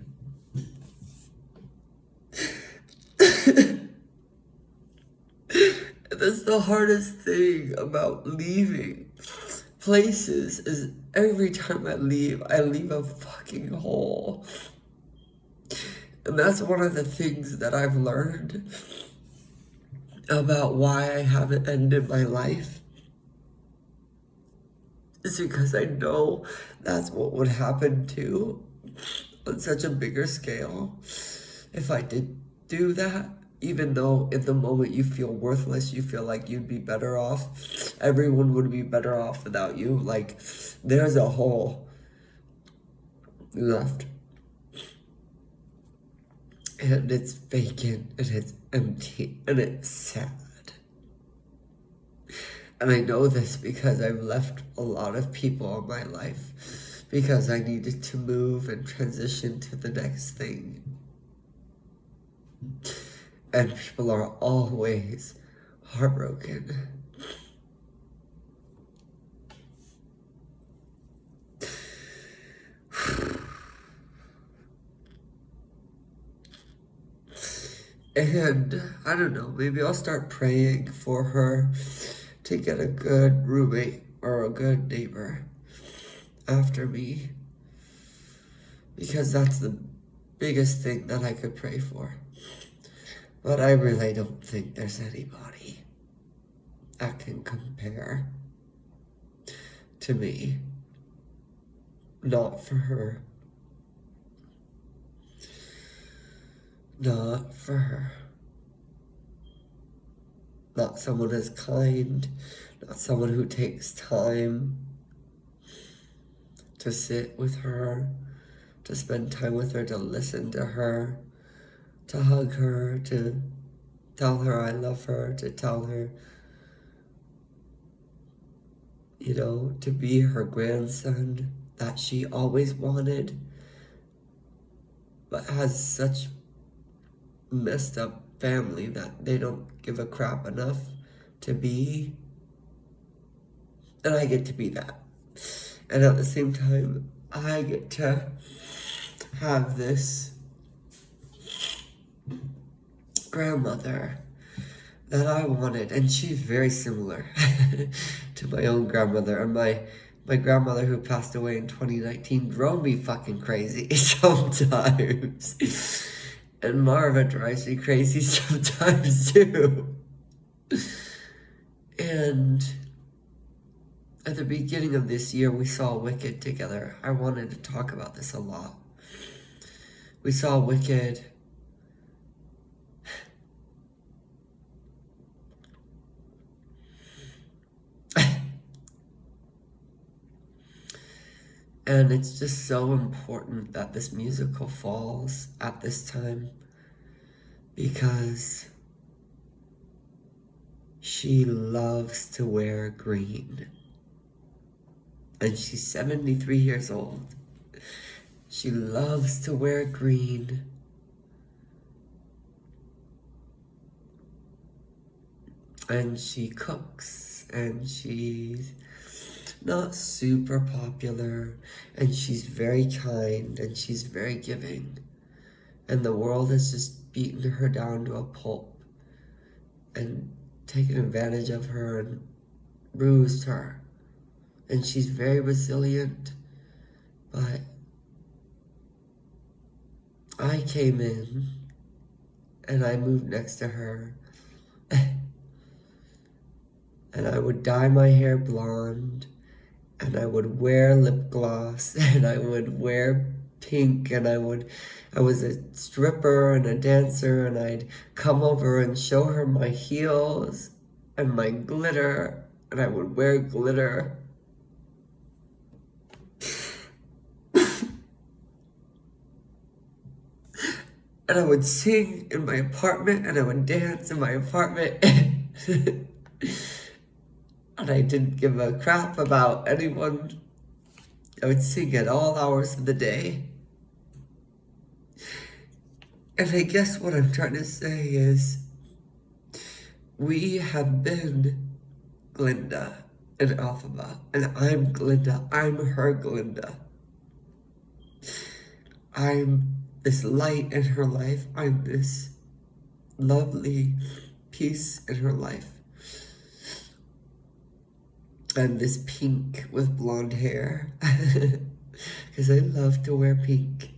That's the hardest thing about leaving places is every time I leave a fucking hole. And that's one of the things that I've learned about why I haven't ended my life. It's because I know that's what would happen too on such a bigger scale if I did do that. even though in the moment you feel worthless, you feel like you'd be better off, everyone would be better off without you. Like, there's a hole left, and it's vacant, and it's empty, and it's sad. And I know this because I've left a lot of people in my life because I needed to move and transition to the next thing. And people are always heartbroken. And I don't know, maybe I'll start praying for her to get a good roommate or a good neighbor after me, because that's the biggest thing that I could pray for. But I really don't think there's anybody that can compare to me. Not for her. Not for her. Not someone as kind, not someone who takes time to sit with her, to spend time with her, to listen to her, to hug her, to tell her I love her, to tell her, you know, to be her grandson that she always wanted, but has such messed up family that they don't give a crap enough to be. And I get to be that. And at the same time, I get to have this grandmother that I wanted, and she's very similar to my own grandmother. And my grandmother, who passed away in 2019, drove me fucking crazy sometimes. And Marva drives me crazy sometimes too. And at the beginning of this year, we saw Wicked together. I wanted to talk about this a lot. We saw Wicked. And it's just so important that this musical falls at this time, because she loves to wear green. And she's 73 years old. She loves to wear green. And she cooks, and she's not super popular, and she's very kind, and she's very giving. And the world has just beaten her down to a pulp and taken advantage of her and bruised her. And she's very resilient, but I came in and I moved next to her, and I would dye my hair blonde, and I would wear lip gloss, and I would wear pink, and I was a stripper and a dancer, and I'd come over and show her my heels and my glitter, and I would wear glitter. And I would sing in my apartment, and I would dance in my apartment. And I didn't give a crap about anyone. I would sing at all hours of the day. And I guess what I'm trying to say is, we have been Glinda and Alphaba, and I'm Glinda. I'm her Glinda. I'm this light in her life. I'm this lovely piece in her life. I'm this pink with blonde hair, because I love to wear pink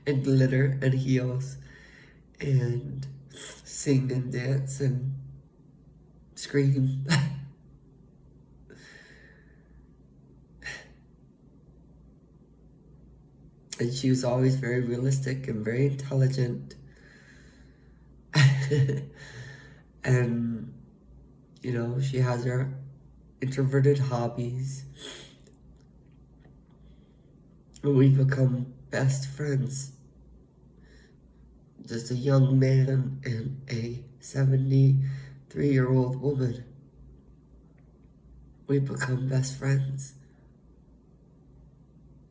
and glitter and heels and sing and dance and scream. And she was always very realistic and very intelligent. And, she has her introverted hobbies. And we've become best friends. Just a young man and a 73-year-old woman. We've become best friends.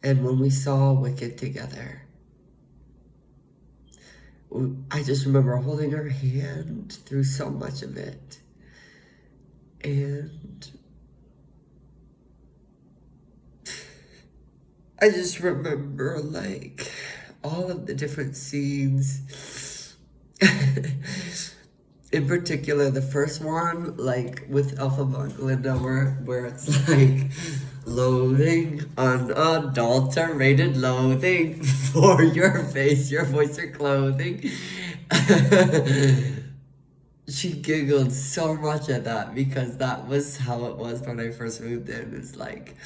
And when we saw Wicked together, I just remember holding her hand through so much of it. And I just remember, like, all of the different scenes. In particular, the first one, like, with Alphaba and Glinda, where it's like, loathing, unadulterated loathing for your face, your voice, your clothing. She giggled so much at that because that was how it was when I first moved in. It's like,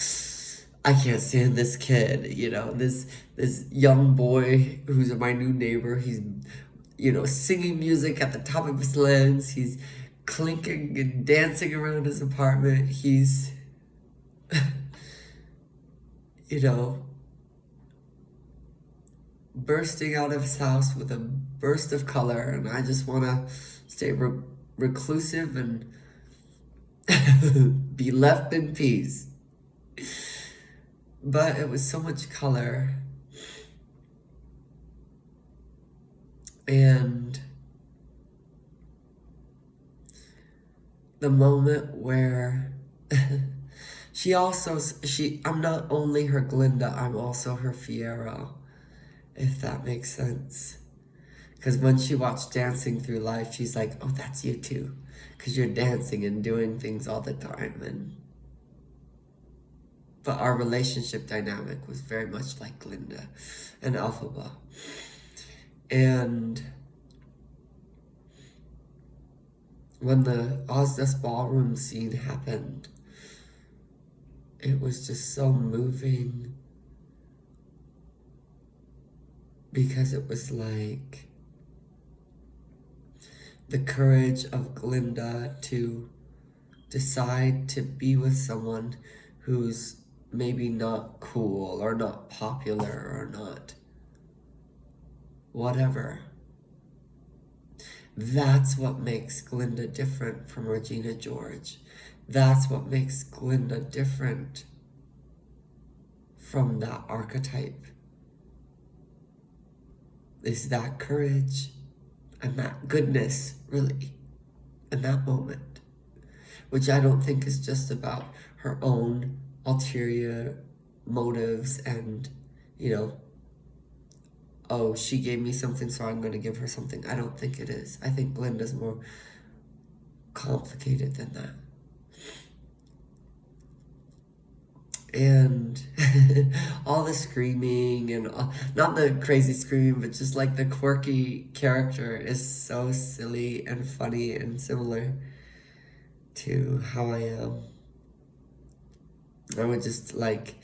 I can't stand this kid, this young boy who's my new neighbor. He's, singing music at the top of his lungs. He's clinking and dancing around his apartment. He's, bursting out of his house with a burst of color, and I just want to stay reclusive and be left in peace. But it was so much color. And the moment where I'm not only her Glinda, I'm also her Fiero, if that makes sense. Because when she watched Dancing Through Life, she's like, oh, that's you too. Because you're dancing and doing things all the time. But our relationship dynamic was very much like Glinda and Alphaba. And when the Ozdust Ballroom scene happened, it was just so moving. Because it was like the courage of Glinda to decide to be with someone who's maybe not cool or not popular or not whatever. That's what makes Glinda different from Regina George. That's what makes Glinda different from that archetype. Is that courage and that goodness, really, in that moment. Which I don't think is just about her own ulterior motives and, oh, she gave me something, so I'm going to give her something. I don't think it is. I think Glinda's more complicated than that. And all the screaming and not the crazy screaming, but just like the quirky character is so silly and funny and similar to how I am. I would just like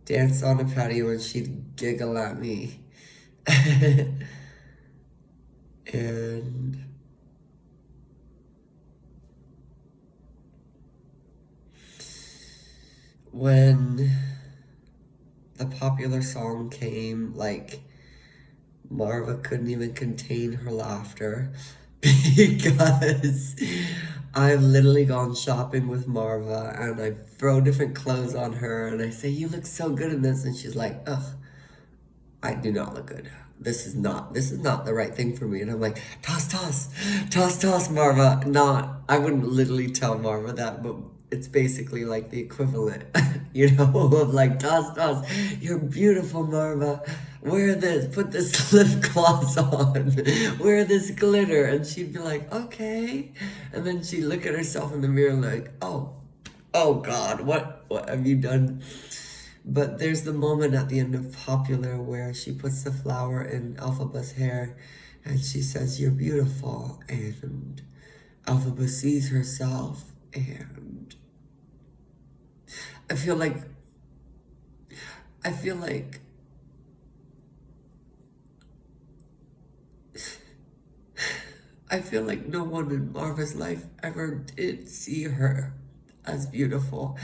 dance on a patio and she'd giggle at me. And when the popular song came, like, Marva couldn't even contain her laughter because I've literally gone shopping with Marva and I throw different clothes on her and I say, you look so good in this, and she's like, ugh, I do not look good. This is not the right thing for me. And I'm like, toss, Marva. I wouldn't literally tell Marva that, but it's basically like the equivalent, of like, toss, you're beautiful, Marva. Wear this, put this lip gloss on, wear this glitter. And she'd be like, okay. And then she'd look at herself in the mirror like, oh God, what have you done? But there's the moment at the end of Popular where she puts the flower in Alphaba's hair and she says, you're beautiful. And Alphaba sees herself, and I feel like I feel like no one in Marva's life ever did see her as beautiful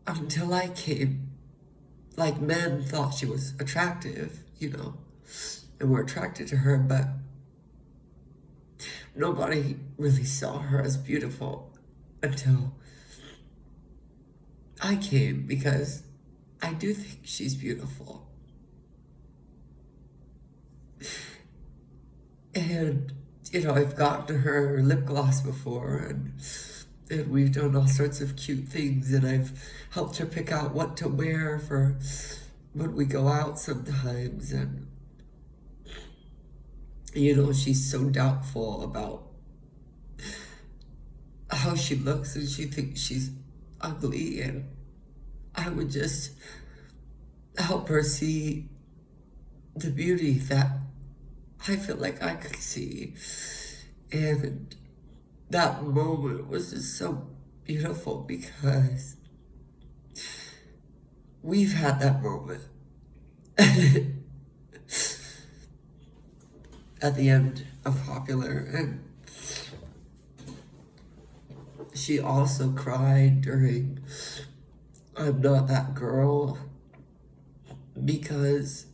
until I came. Like, men thought she was attractive, and were attracted to her, but nobody really saw her as beautiful until I came, because I do think she's beautiful. And, I've gotten her lip gloss before, and we've done all sorts of cute things, and I've helped her pick out what to wear for when we go out sometimes, and, she's so doubtful about how she looks, and she thinks she's ugly, and I would just help her see the beauty that I feel like I could see. And that moment was just so beautiful, because we've had that moment at the end of Popular, and she also cried during I'm Not That Girl, because,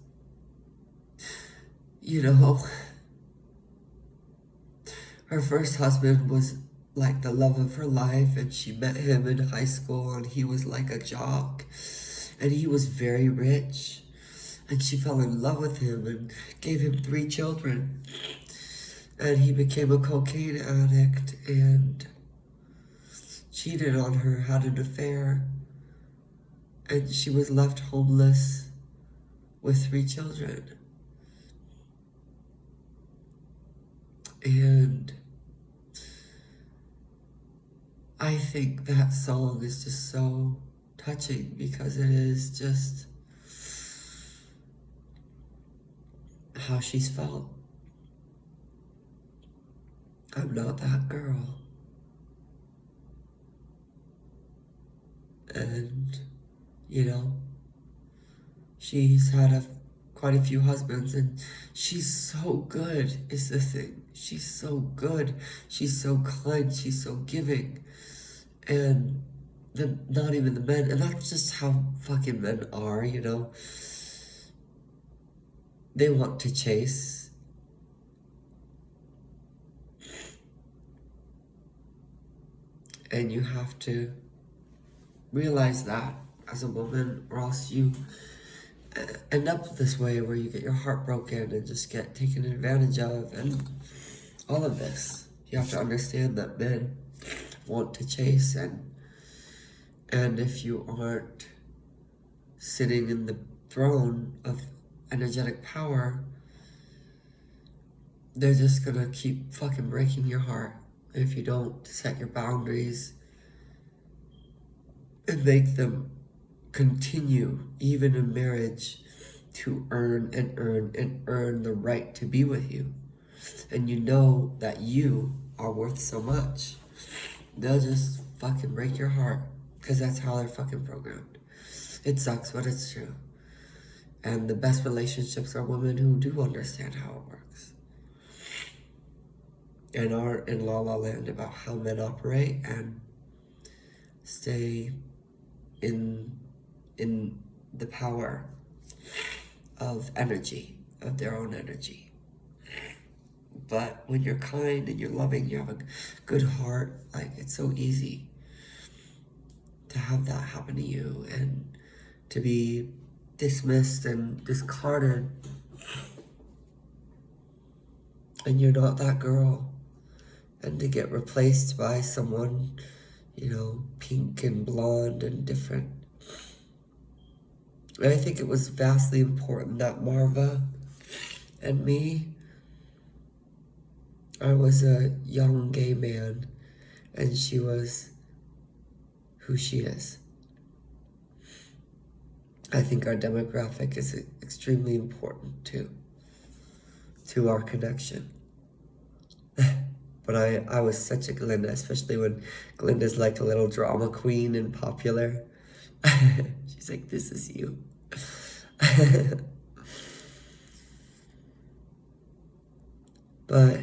her first husband was like the love of her life, and she met him in high school, and he was like a jock, and he was very rich, and she fell in love with him and gave him 3 children, and he became a cocaine addict and cheated on her, had an affair, and she was left homeless with 3 children. And I think that song is just so touching, because it is just how she's felt. I'm not that girl. And, she's had quite a few husbands, and she's so good, is the thing. She's so good. She's so kind. She's so giving. And not even the men, and that's just how fucking men are, They want to chase. And you have to realize that as a woman, or else you end up this way where you get your heart broken and just get taken advantage of, and all of this. You have to understand that men want to chase, and if you aren't sitting in the throne of energetic power, they're just gonna keep fucking breaking your heart if you don't set your boundaries and make them continue, even in marriage, to earn and earn and earn the right to be with you. And you know that you are worth so much. They'll just fucking break your heart, because that's how they're fucking programmed. It sucks, but it's true. And the best relationships are women who do understand how it works, and aren't in la la land about how men operate, and stay in the power of energy, of their own energy. But when you're kind and you're loving, you have a good heart, like, it's so easy to have that happen to you, and to be dismissed and discarded, and you're not that girl, and to get replaced by someone, pink and blonde and different. And I think it was vastly important that Marva and me, I was a young gay man, and she was who she is. I think our demographic is extremely important to our connection. But I was such a Glinda, especially when Glinda's like a little drama queen and Popular. She's like, this is you. But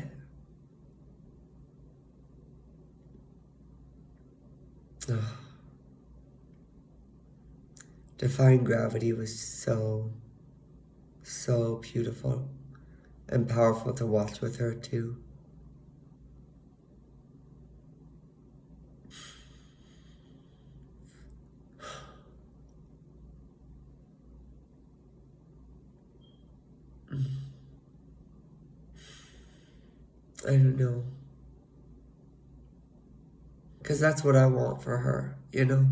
Oh, Defying Gravity was so, so beautiful and powerful to watch with her too. I don't know. Because that's what I want for her, you know?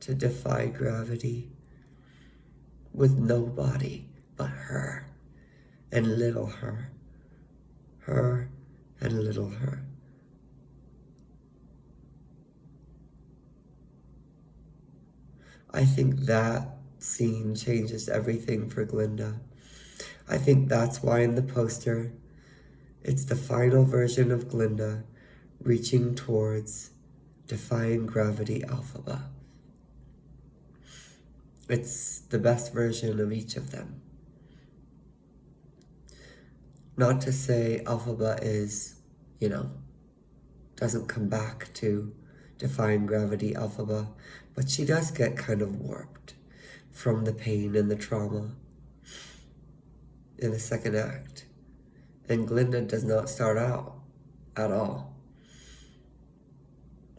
To defy gravity with nobody but her and little her. Her and little her. I think that scene changes everything for Glinda. I think that's why in the poster, it's the final version of Glinda reaching towards defying gravity Alphaba. It's the best version of each of them. Not to say Alphaba is, doesn't come back to defying gravity Alphaba, but she does get kind of warped from the pain and the trauma in the second act. And Glinda does not start out at all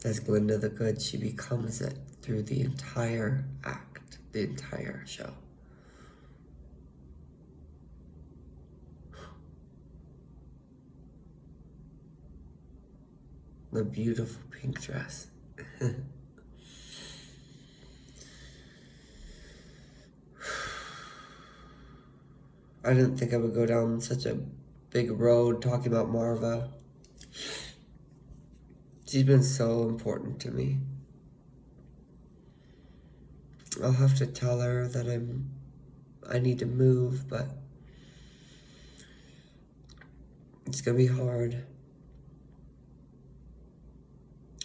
as Glinda the Good. She becomes it through the entire act, the entire show. The beautiful pink dress. I didn't think I would go down such a big road talking about Marva. She's been so important to me. I'll have to tell her that I need to move, but it's gonna be hard.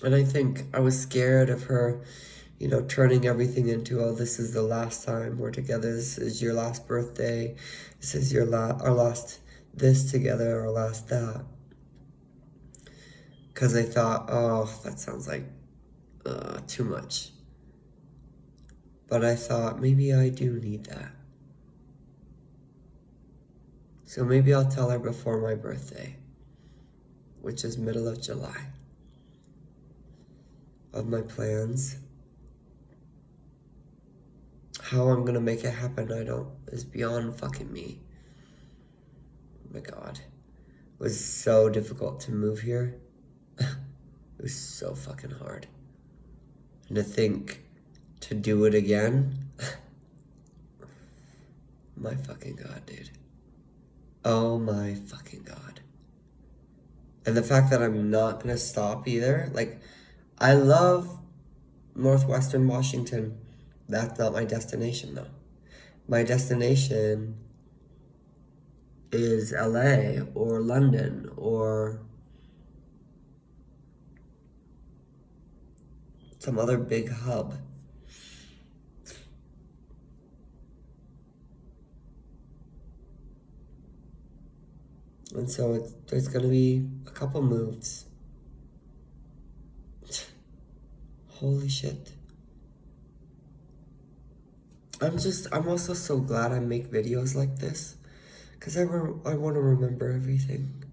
And I think I was scared of her, turning everything into, oh, this is the last time we're together. This is your last birthday. This is our last this together, our last that. Because I thought, oh, that sounds like too much. But I thought, maybe I do need that. So maybe I'll tell her before my birthday, which is middle of July, of my plans. How I'm gonna make it happen, is beyond fucking me. Oh my God. It was so difficult to move here. It was so fucking hard. And to think to do it again. My fucking God, dude. Oh my fucking God. And the fact that I'm not gonna stop either. Like, I love Northwestern Washington. That's not my destination though. My destination is LA or London or some other big hub. And so there's gonna be a couple moves. Holy shit. I'm also so glad I make videos like this, because I want to remember everything.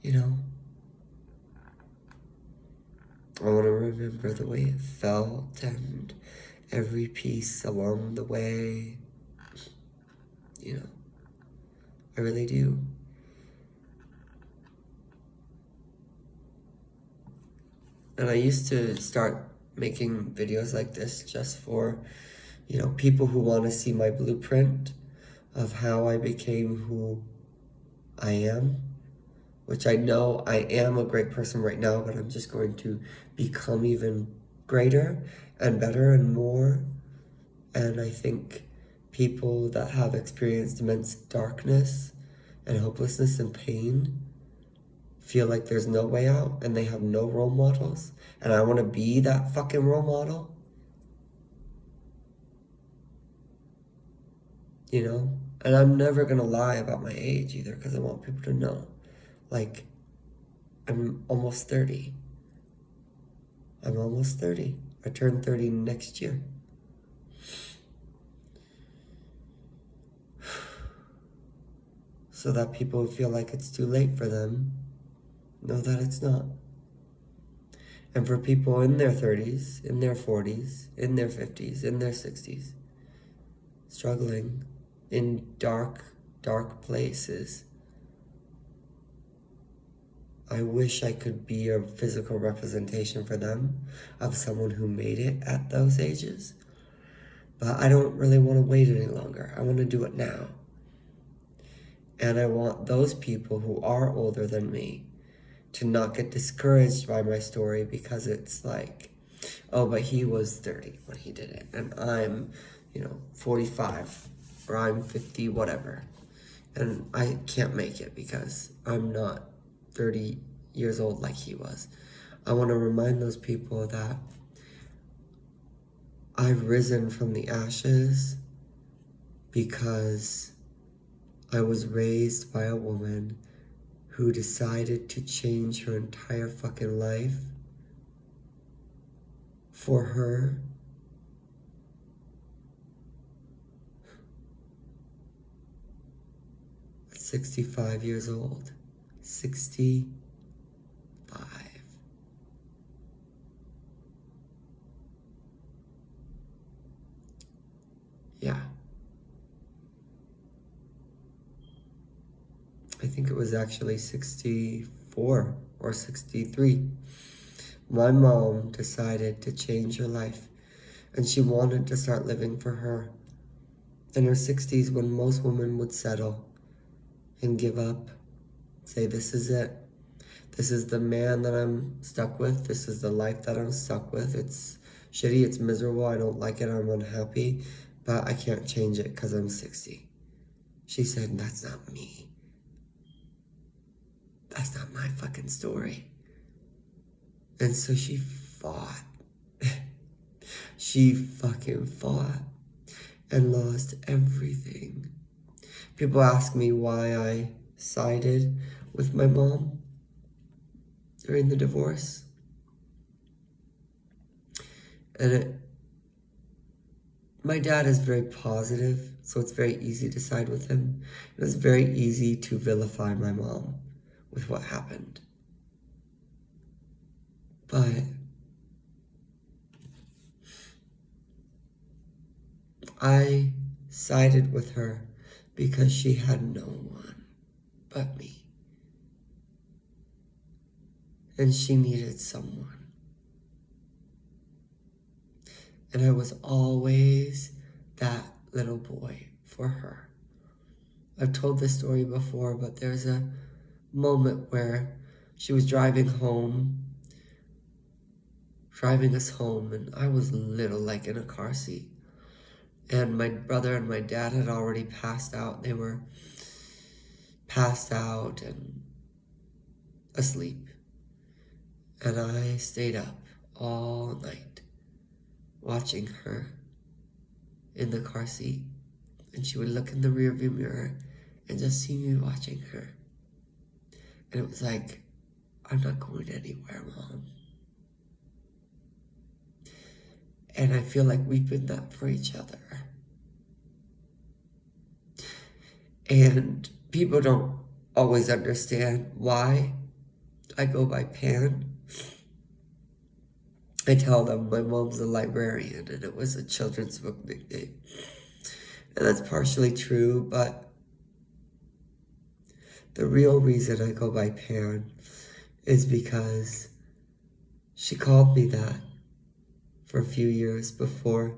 I want to remember the way it felt and every piece along the way. I really do. And I used to start making videos like this just for, people who want to see my blueprint of how I became who I am, which I know I am a great person right now, but I'm just going to become even greater and better and more. And I think people that have experienced immense darkness and hopelessness and pain feel like there's no way out and they have no role models. And I want to be that fucking role model. And I'm never going to lie about my age either, because I want people to know. Like, I'm almost 30. I'm almost 30. I turn 30 next year. So that people feel like it's too late for them, know that it's not. And for people in their 30s, in their 40s, in their 50s, in their 60s, struggling in dark, dark places, I wish I could be a physical representation for them of someone who made it at those ages. But I don't really want to wait any longer. I want to do it now. And I want those people who are older than me to not get discouraged by my story because it's like, oh, but he was 30 when he did it. And I'm, 45 or I'm 50, whatever. And I can't make it because I'm not 30 years old like he was. I want to remind those people that I've risen from the ashes because I was raised by a woman who decided to change her entire fucking life for her. At 65 years old. 65. Yeah. I think it was actually 64 or 63. My mom decided to change her life, and she wanted to start living for her. In her 60s, when most women would settle and give up, say, this is it. This is the man that I'm stuck with. This is the life that I'm stuck with. It's shitty. It's miserable. I don't like it. I'm unhappy. But I can't change it because I'm 60. She said, that's not me. That's not my fucking story. And so she fought. She fucking fought and lost everything. People ask me why I sided with my mom during the divorce. And my dad is very positive, so it's very easy to side with him. It was very easy to vilify my mom with what happened. But I sided with her because she had no one but me. And she needed someone. And I was always that little boy for her. I've told this story before, but there's a moment where she was driving us home, and I was little, like in a car seat. And my brother and my dad had already passed out. They were passed out and asleep. And I stayed up all night watching her in the car seat. And she would look in the rearview mirror and just see me watching her. And it was like, I'm not going anywhere, Mom. And I feel like we've been that for each other. And people don't always understand why I go by Pan. I tell them my mom's a librarian and it was a children's book nickname. And that's partially true, but the real reason I go by Pan is because she called me that for a few years before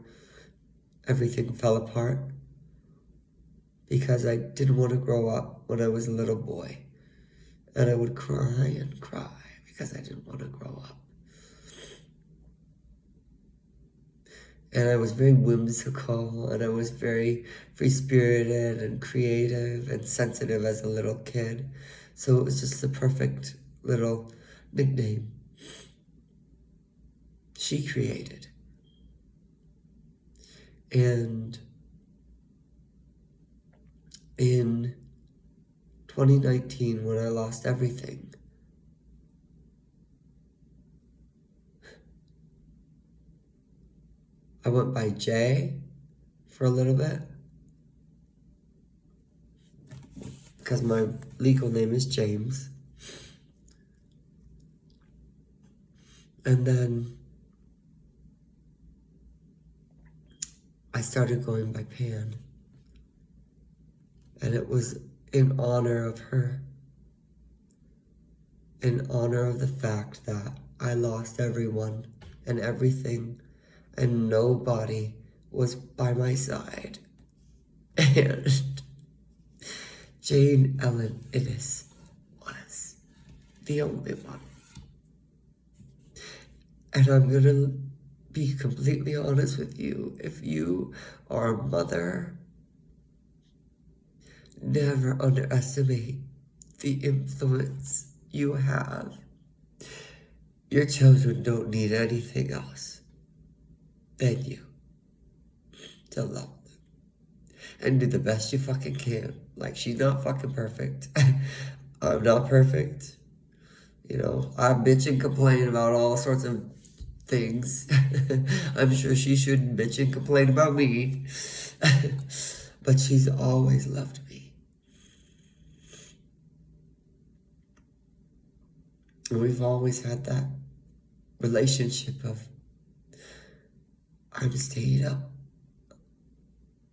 everything fell apart. Because I didn't want to grow up when I was a little boy. And I would cry and cry because I didn't want to grow up. And I was very whimsical, and I was very free-spirited and creative and sensitive as a little kid. So it was just the perfect little nickname she created. And in 2019, when I lost everything, I went by Jay for a little bit because my legal name is James. And then I started going by Pan. And it was in honor of her. In honor of the fact that I lost everyone and everything, and nobody was by my side. And Jane Ellen Innes was the only one. And I'm gonna be completely honest with you. If you are a mother, never underestimate the influence you have. Your children don't need anything else than you to love them and do the best you fucking can. Like, she's not fucking perfect. I'm not perfect. You know, I bitch and complain about all sorts of things. I'm sure she shouldn't bitch and complain about me. But she's always loved me. And we've always had that relationship of, I'm staying up.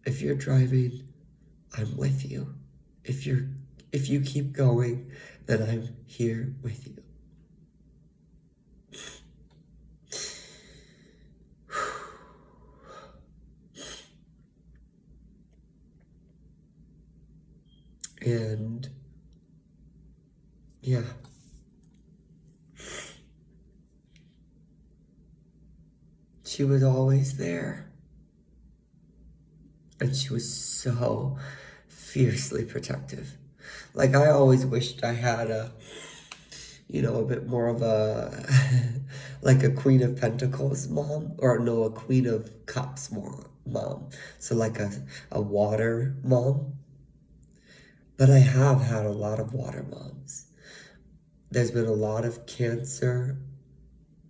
If you're driving, I'm with you. If you keep going, then I'm here with you. And yeah. She was always there. And she was so fiercely protective. Like, I always wished I had a bit more of a, like a Queen of Pentacles mom, or no, a Queen of Cups mom. So like a water mom. But I have had a lot of water moms. There's been a lot of Cancer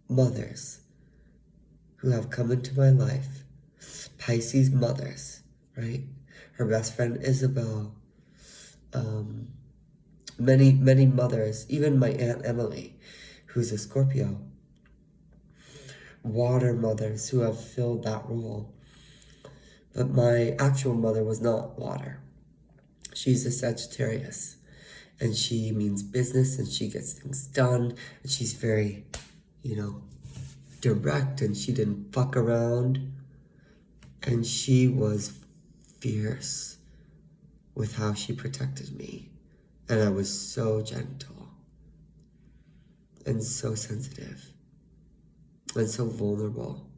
mothers who have come into my life. Pisces mothers, right? Her best friend Isabel. Many mothers, even my Aunt Emily, who's a Scorpio. Water mothers who have filled that role. But my actual mother was not water. She's a Sagittarius. And she means business, and she gets things done. And she's very, direct, and she didn't fuck around. And she was fierce with how she protected me. And I was so gentle and so sensitive and so vulnerable.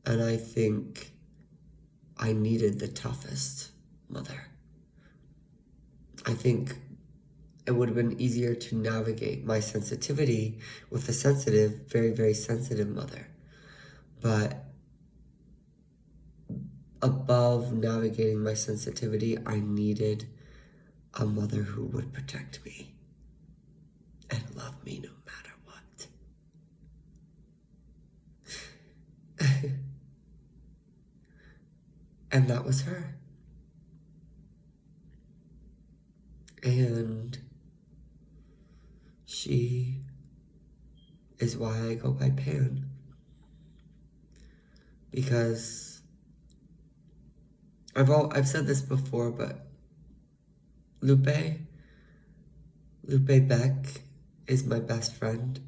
And I think I needed the toughest mother. I think it would have been easier to navigate my sensitivity with a sensitive, very, very sensitive mother. But above navigating my sensitivity, I needed a mother who would protect me and love me no matter what. And that was her. And she is why I go by Pan. Because I've said this before, but Lupe Beck is my best friend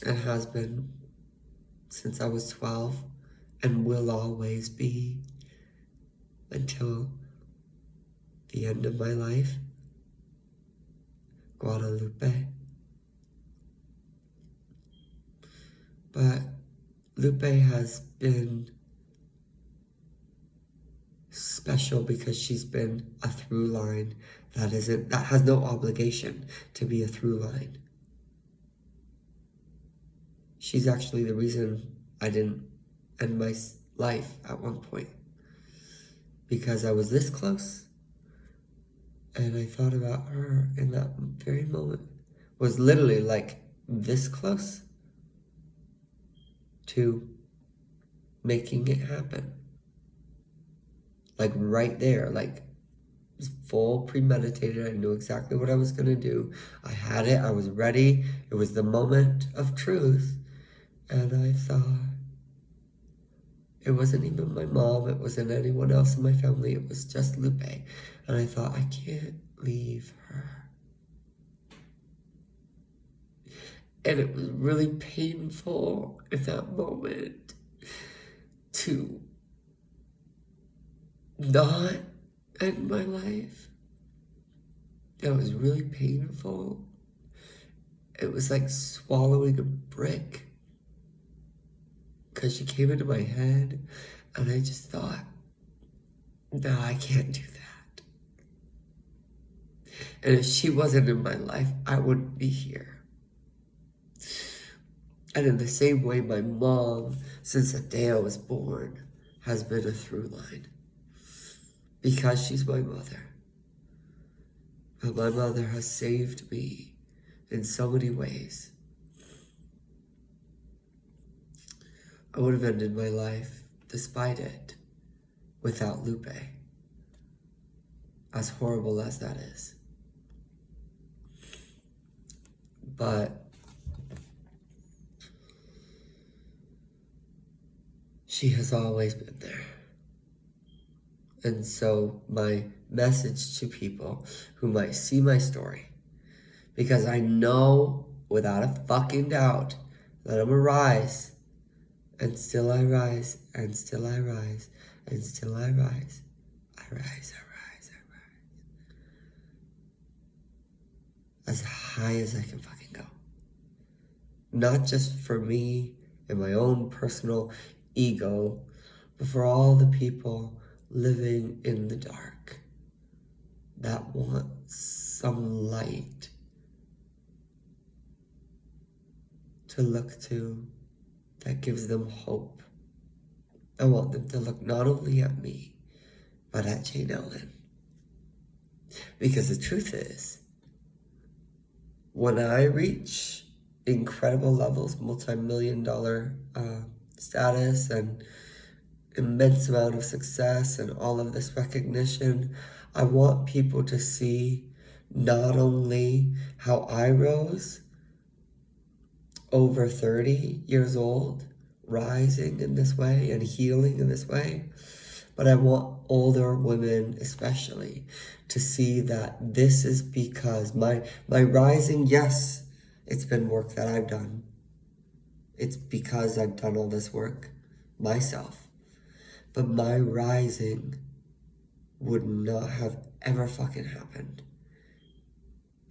and has been since I was 12 and will always be until the end of my life. Guadalupe. But Lupe has been special because she's been a through line that has no obligation to be a through line. She's actually the reason I didn't end my life at one point, because I was this close, and I thought about her in that very moment. Was literally like this close to making it happen. Like right there, like full premeditated. I knew exactly what I was going to do. I had it. I was ready. It was the moment of truth. And I thought, it wasn't even my mom. It wasn't anyone else in my family. It was just Lupe. And I thought, I can't leave her. And it was really painful in that moment to not end my life. It was really painful. It was like swallowing a brick because she came into my head, and I just thought, no, I can't do that. And if she wasn't in my life, I wouldn't be here. And in the same way, my mom, since the day I was born, has been a through line. Because she's my mother. But my mother has saved me in so many ways. I would have ended my life, despite it, without Lupe. As horrible as that is. But she has always been there. And so my message to people who might see my story, because I know without a fucking doubt that I'm a rise, and still I rise, and still I rise, and still I rise. I rise, I rise, I rise. As high as I can fucking go. Not just for me and my own personal ego, but for all the people living in the dark that want some light to look to, that gives them hope. I want them to look not only at me, but at Jane Ellen. Because the truth is, when I reach incredible levels, multi-million-dollar status and immense amount of success and all of this recognition, I want people to see not only how I rose over 30 years old, rising in this way and healing in this way, but I want older women especially to see that this is because my rising, yes, it's been work that I've done. It's because I've done all this work myself. But my rising would not have ever fucking happened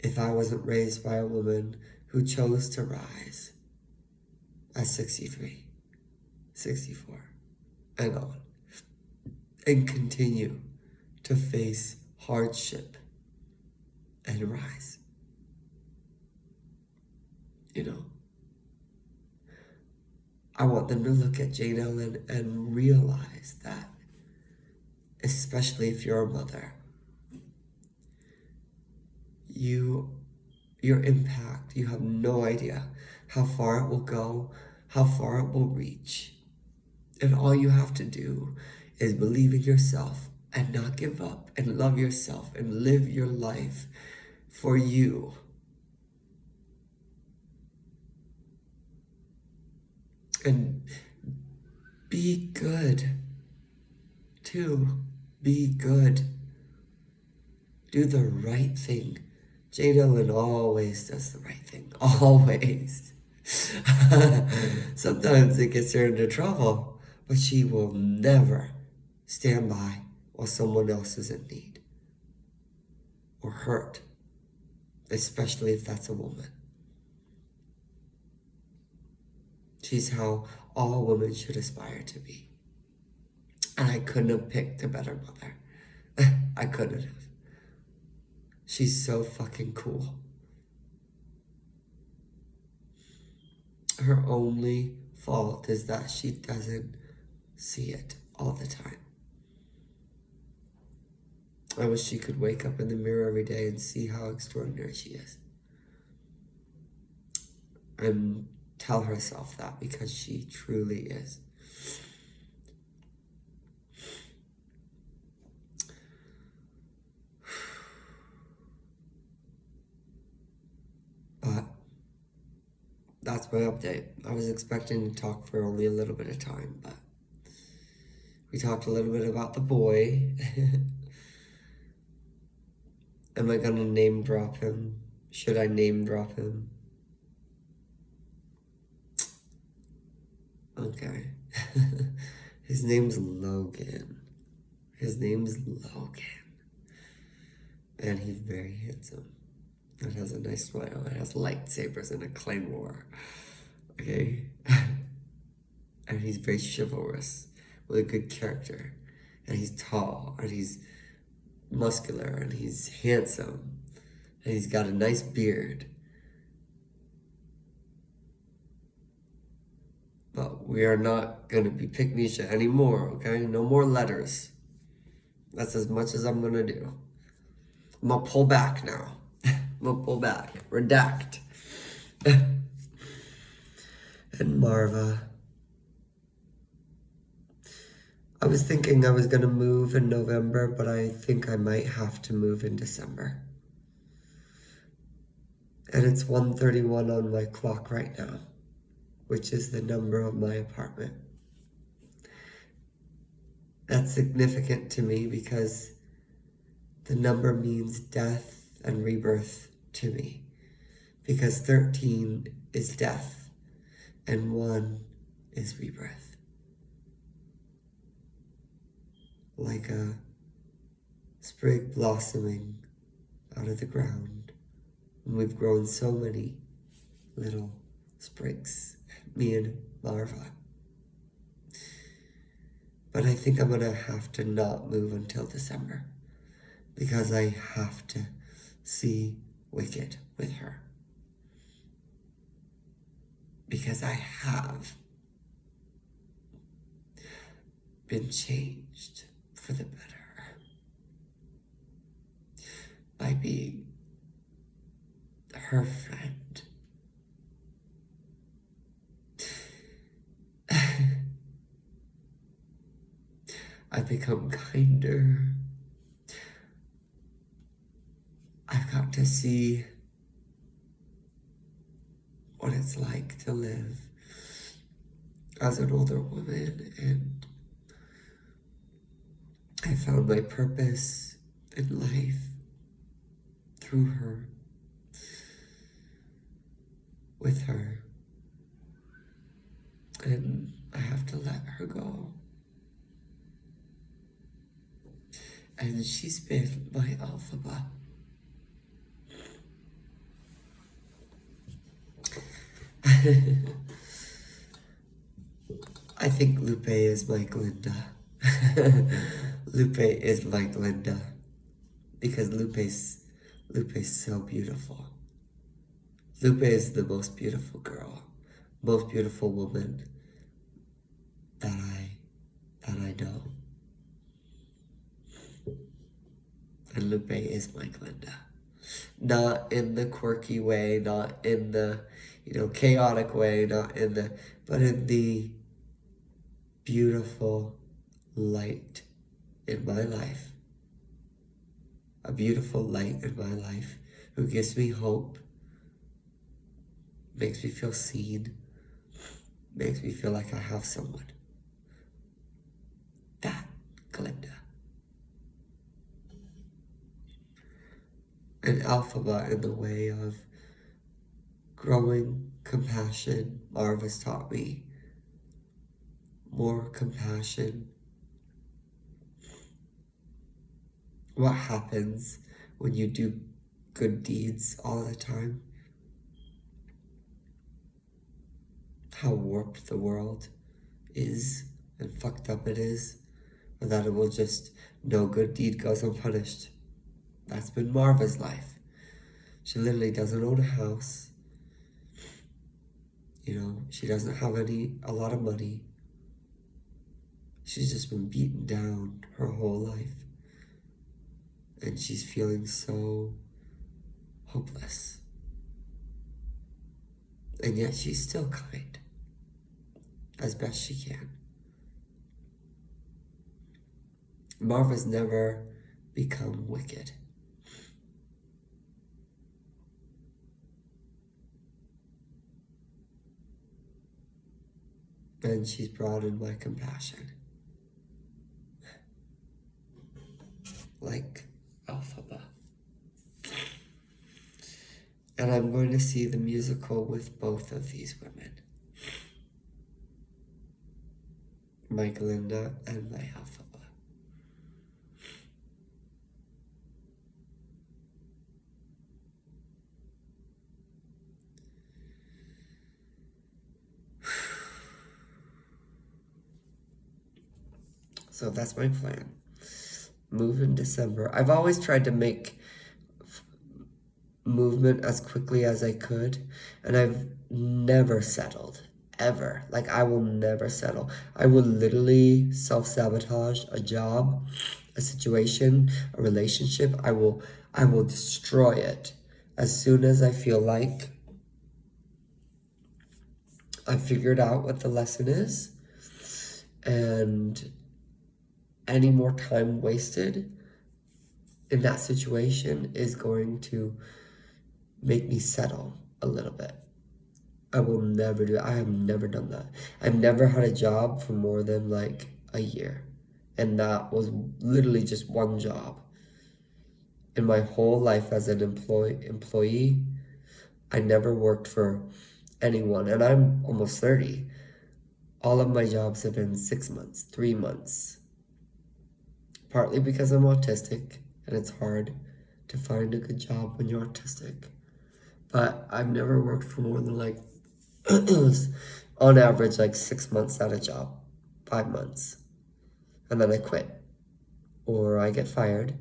if I wasn't raised by a woman who chose to rise at 63, 64, and on, and continue to face hardship and rise. You know, I want them to look at Jane Ellen and realize that, especially if you're a mother, your impact, you have no idea how far it will go, how far it will reach. And all you have to do is believe in yourself and not give up and love yourself and live your life for you. And be good, too. Be good. Do the right thing. Jane Ellen always does the right thing. Always. Sometimes it gets her into trouble, but she will never stand by while someone else is in need or hurt, especially if that's a woman. She's how all women should aspire to be. And I couldn't have picked a better mother. I couldn't have. She's so fucking cool. Her only fault is that she doesn't see it all the time. I wish she could wake up in the mirror every day and see how extraordinary she is. And tell herself that, because she truly is. that's my update. I was expecting to talk for only a little bit of time, but we talked a little bit about the boy. Am I gonna name drop him? Should I name drop him? Okay. His name's Logan. His name's Logan. And he's very handsome. And has a nice smile. It has lightsabers and a claymore. Okay? And he's very chivalrous with a good character. And he's tall. And he's muscular. And he's handsome. And he's got a nice beard. But we are not going to be pickmesha anymore, okay? No more letters. That's as much as I'm going to do. I'm going to pull back now. I'm going to pull back. Redact. And Marva. I was thinking I was going to move in November, but I think I might have to move in December. And it's 1:31 on my clock right now, which is the number of my apartment. That's significant to me because the number means death and rebirth to me. Because 13 is death and 1 is rebirth. Like a sprig blossoming out of the ground. And we've grown so many little sprigs, me and Marva. But I think I'm gonna have to not move until December because I have to see Wicked with her. Because I have been changed for the better by being her friend. I've become kinder. I've got to see what it's like to live as an older woman, and I found my purpose in life through her, with her, and I have to let her go. And she's been my alphabet. I think Lupe is my Glinda. Lupe is my Glinda. Because Lupe's so beautiful. Lupe is the most beautiful girl, most beautiful woman that I know. And Lupe is my Glinda. Not in the quirky way, not in the, chaotic way, but in the beautiful light in my life. A beautiful light in my life who gives me hope, makes me feel seen, makes me feel like I have someone. That Glinda. An alphabet in the way of growing compassion. Marva's taught me more compassion. What happens when you do good deeds all the time? How warped the world is and fucked up it is, or that it will just, no good deed goes unpunished. That's been Marva's life. She literally doesn't own a house. She doesn't have a lot of money. She's just been beaten down her whole life. And she's feeling so hopeless. And yet she's still kind, as best she can. Marva's never become wicked. and she's broadened my compassion. Like Alphaba. And I'm going to see the musical with both of these women. My Glinda and my Alphaba. So that's my plan. Move in December. I've always tried to make movement as quickly as I could, and I've never settled. Ever. Like, I will never settle. I will literally self-sabotage a job, a situation, a relationship. I will destroy it as soon as I feel like I figured out what the lesson is, and any more time wasted in that situation is going to make me settle a little bit. I will never do it. I have never done that. I've never had a job for more than like a year. And that was literally just one job. In my whole life as an employee, I never worked for anyone. And I'm almost 30. All of my jobs have been 6 months, 3 months. Partly because I'm autistic and it's hard to find a good job when you're autistic. But I've never worked for more than like on average like 6 months at a job, 5 months, and then I quit, or I get fired,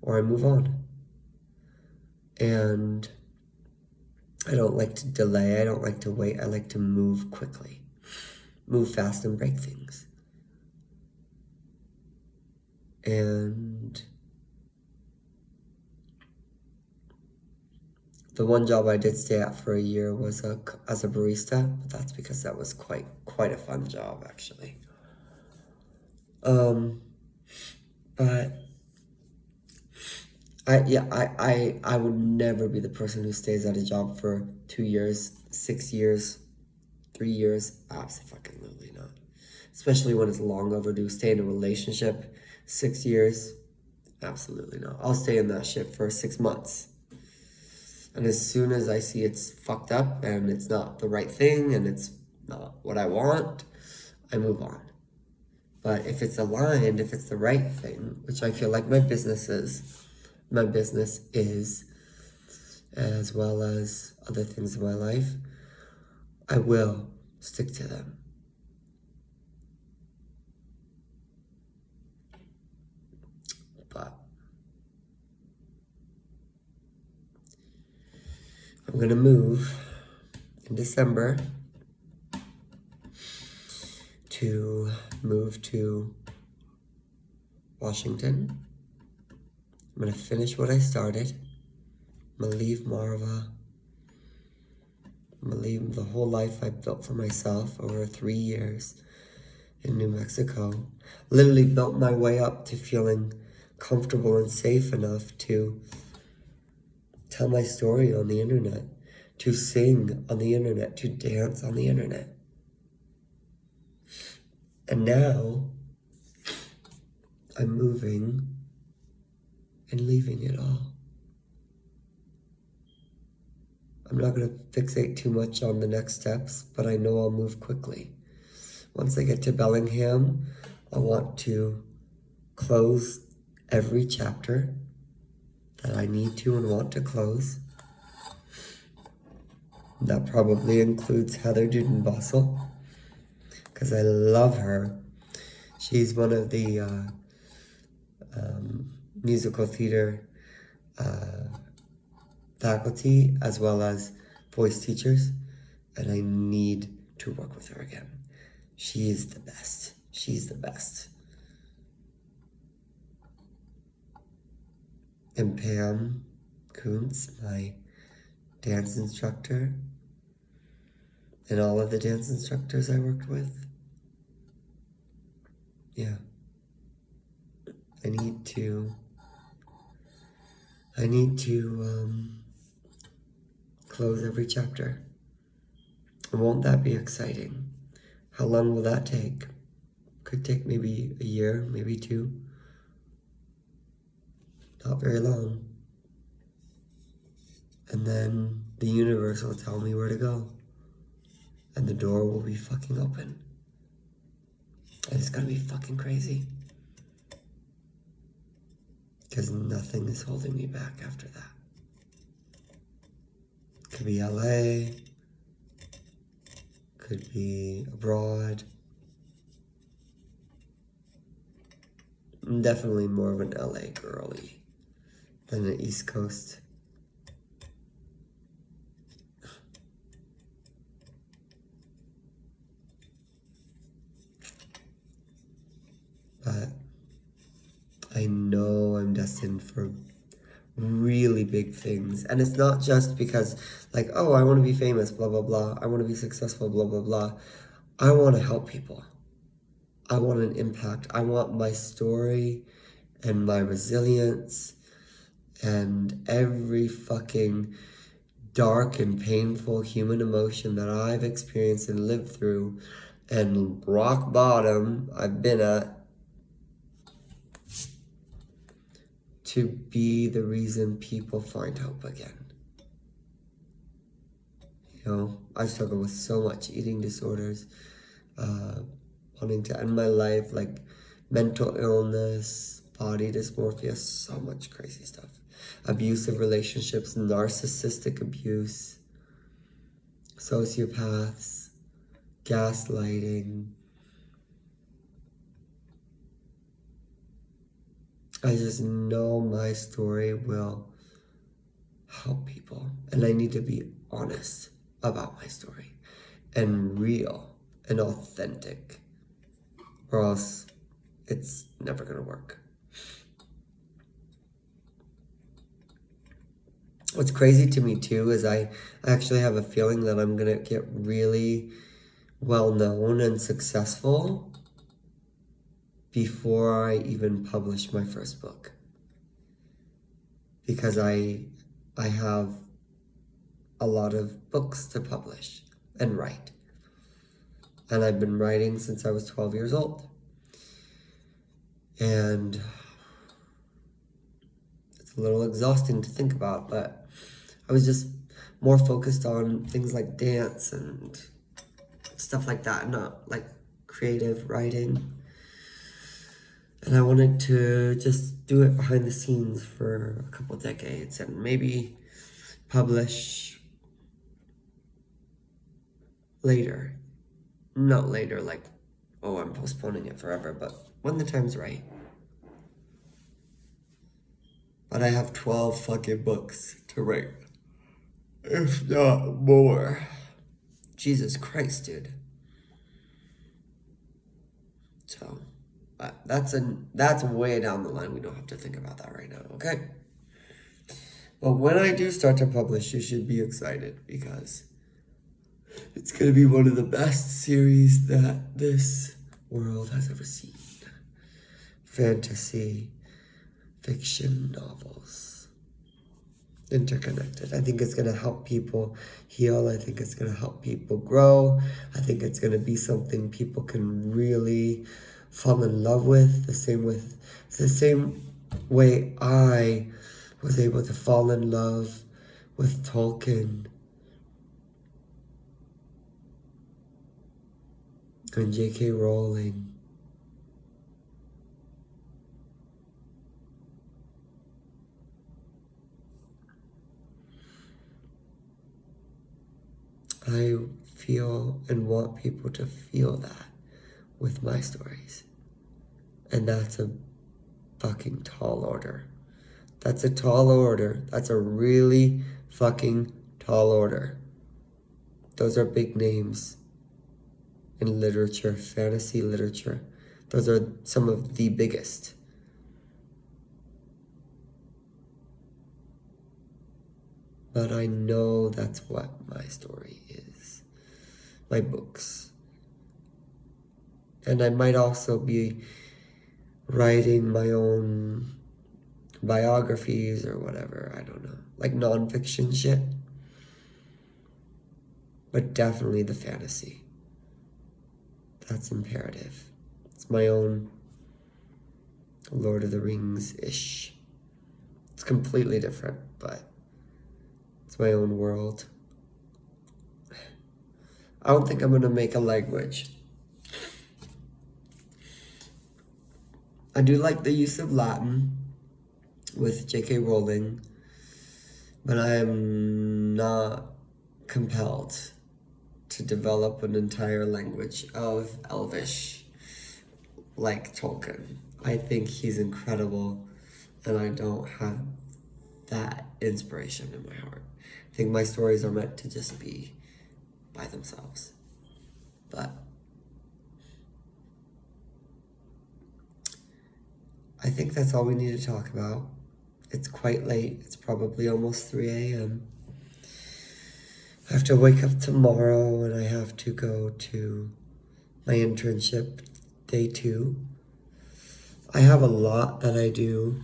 or I move on. And I don't like to delay, I don't like to wait, I like to move quickly, move fast and break things. And the one job I did stay at for a year was as a barista, but that's because that was quite a fun job, actually. But I would never be the person who stays at a job for 2 years, 6 years, 3 years. Absolutely not. Especially when it's long overdue. Stay in a relationship 6 years. Absolutely not. I'll stay in that shit for 6 months. And as soon as I see it's fucked up and it's not the right thing and it's not what I want, I move on. But if it's aligned, if it's the right thing, which I feel like my business is, as well as other things in my life, I will stick to them. But I'm going to move in December to move to Washington. I'm going to finish what I started. I'm going to leave Marva. I'm going to leave the whole life I built for myself over 3 years in New Mexico. Literally built my way up to feeling comfortable and safe enough to tell my story on the internet, to sing on the internet, to dance on the internet. And now I'm moving and leaving it all. I'm not going to fixate too much on the next steps, but I know I'll move quickly. Once I get to Bellingham, I want to close every chapter that I need to and want to close. That probably includes Heather Dudenbossel, because I love her. She's one of the musical theater faculty as well as voice teachers, and I need to work with her again. She is the best. She's the best. And Pam Kuntz, my dance instructor, and all of the dance instructors I worked with. Yeah. I need to close every chapter. Won't that be exciting? How long will that take? Could take maybe a year, maybe 2. Not very long. And then the universe will tell me where to go. And the door will be fucking open. And it's gonna be fucking crazy. Because nothing is holding me back after that. Could be LA. Could be abroad. I'm definitely more of an LA girly than an East Coast. But I know I'm destined for really big things. And it's not just because, like, oh, I want to be famous, blah, blah, blah. I want to be successful, blah, blah, blah. I want to help people. I want an impact. I want my story and my resilience and every fucking dark and painful human emotion that I've experienced and lived through and rock bottom I've been at to be the reason people find hope again. You know, I struggle with so much eating disorders, wanting to end my life, like mental illness, body dysmorphia, so much crazy stuff. Abusive relationships, narcissistic abuse, sociopaths, gaslighting. I just know my story will help people, and I need to be honest about my story and real and authentic, or else it's never gonna work. What's crazy to me too is I actually have a feeling that I'm gonna get really well known and successful before I even publish my first book, because I have a lot of books to publish and write, and I've been writing since I was 12 years old, and it's a little exhausting to think about, but I was just more focused on things like dance and stuff like that, not like creative writing. And I wanted to just do it behind the scenes for a couple decades and maybe publish later. Not later, like, oh, I'm postponing it forever, but when the time's right. But I have 12 fucking books to write, if not more. Jesus Christ, dude. So that's way down the line. We don't have to think about that right now, okay? But when I do start to publish, you should be excited, because it's gonna be one of the best series that this world has ever seen. Fantasy, fiction novels, interconnected. I think it's gonna help people heal. I think it's gonna help people grow. I think it's gonna be something people can really fall in love with. The same way I was able to fall in love with Tolkien and J.K. Rowling. I feel and want people to feel that with my stories. And that's a fucking tall order. That's a tall order. That's a really fucking tall order. Those are big names in literature, fantasy literature. Those are some of the biggest. But I know that's what my story is. My books. And I might also be writing my own biographies or whatever, I don't know. Like nonfiction shit. But definitely the fantasy. That's imperative. It's my own Lord of the Rings-ish. It's completely different, but it's my own world. I don't think I'm going to make a language. I do like the use of Latin with J.K. Rowling, but I am not compelled to develop an entire language of Elvish like Tolkien. I think he's incredible, and I don't have that inspiration in my heart. I think my stories are meant to just be by themselves. But I think that's all we need to talk about. It's quite late. It's probably almost 3 a.m. I have to wake up tomorrow and I have to go to my internship, day 2. I have a lot that I do.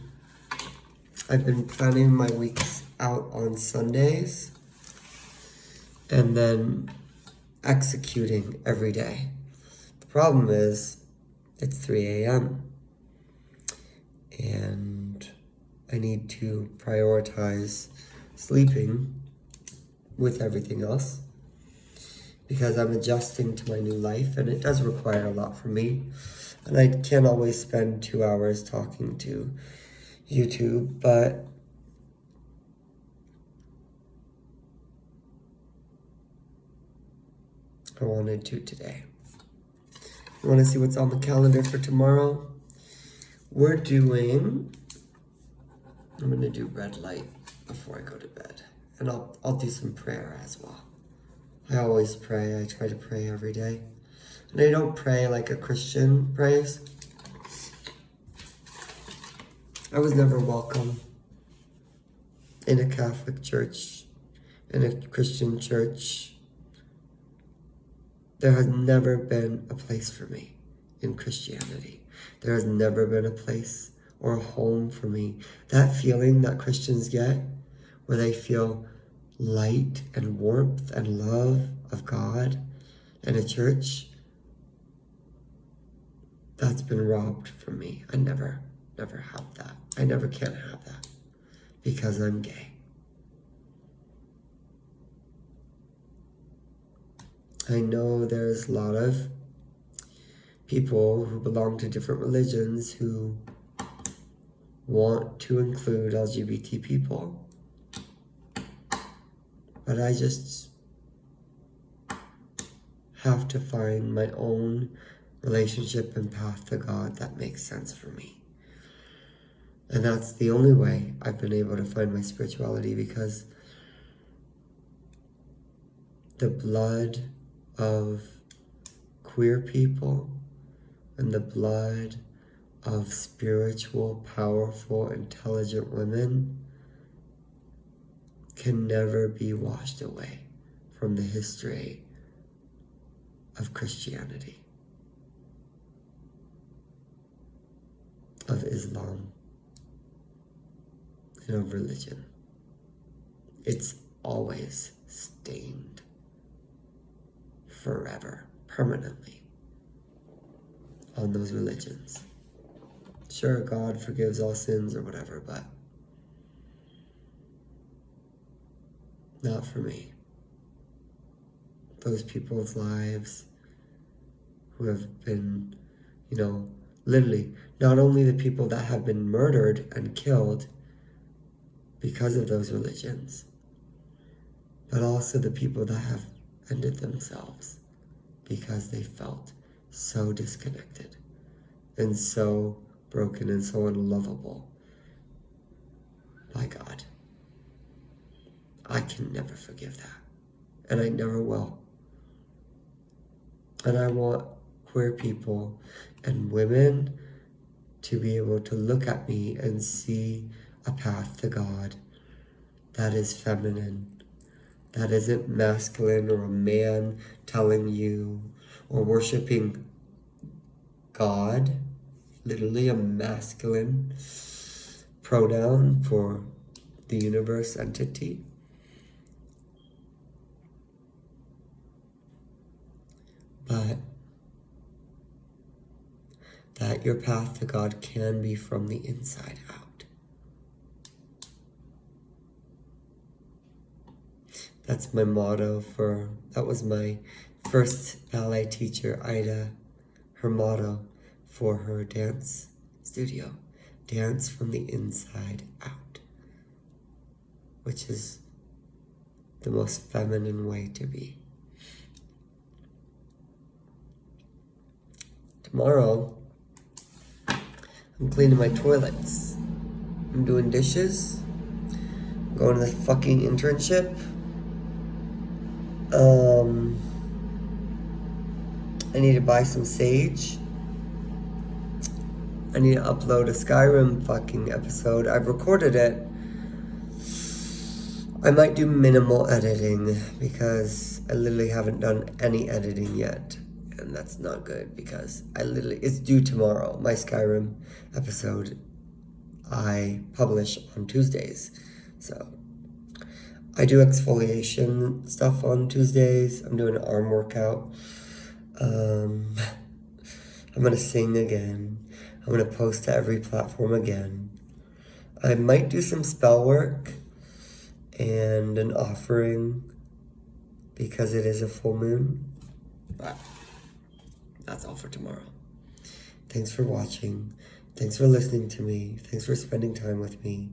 I've been planning my weeks out on Sundays and then executing every day. The problem is it's 3 a.m. and I need to prioritize sleeping with everything else because I'm adjusting to my new life and it does require a lot from me. And I can't always spend 2 hours talking to YouTube, but I wanted to today. You want to see what's on the calendar for tomorrow? I'm going to do red light before I go to bed. And I'll do some prayer as well. I always pray. I try to pray every day. And I don't pray like a Christian prays. I was never welcome in a Catholic church, in a Christian church. There has never been a place for me in Christianity. There has never been a place or a home for me. That feeling that Christians get, where they feel light and warmth and love of God in a church, that's been robbed from me. I never have that. I never can have that because I'm gay. I know there's a lot of people who belong to different religions who want to include LGBT people. But I just have to find my own relationship and path to God that makes sense for me. And that's the only way I've been able to find my spirituality, because the blood of queer people and the blood of spiritual, powerful, intelligent women can never be washed away from the history of Christianity, of Islam, and of religion. It's always stained forever, permanently on those religions. Sure, God forgives all sins or whatever, but not for me. Those people's lives who have been, literally, not only the people that have been murdered and killed because of those religions, but also the people that have ended themselves because they felt so disconnected and so broken and so unlovable by God. I can never forgive that, and I never will. And I want queer people and women to be able to look at me and see a path to God that is feminine, that isn't masculine or a man telling you or worshiping God, literally a masculine pronoun for the universe entity. But that your path to God can be from the inside out. That's my motto that was my first ballet teacher, Ida, her motto for her dance studio. Dance from the inside out, which is the most feminine way to be. Tomorrow, I'm cleaning my toilets. I'm doing dishes. I'm going to the fucking internship. I need to buy some sage. I need to upload a Skyrim fucking episode. I've recorded it. I might do minimal editing because I literally haven't done any editing yet. And that's not good because it's due tomorrow. My Skyrim episode I publish on Tuesdays. So I do exfoliation stuff on Tuesdays. I'm doing an arm workout. I'm going to sing again. I'm going to post to every platform again. I might do some spell work and an offering because it is a full moon. But that's all for tomorrow. Thanks for watching. Thanks for listening to me. Thanks for spending time with me.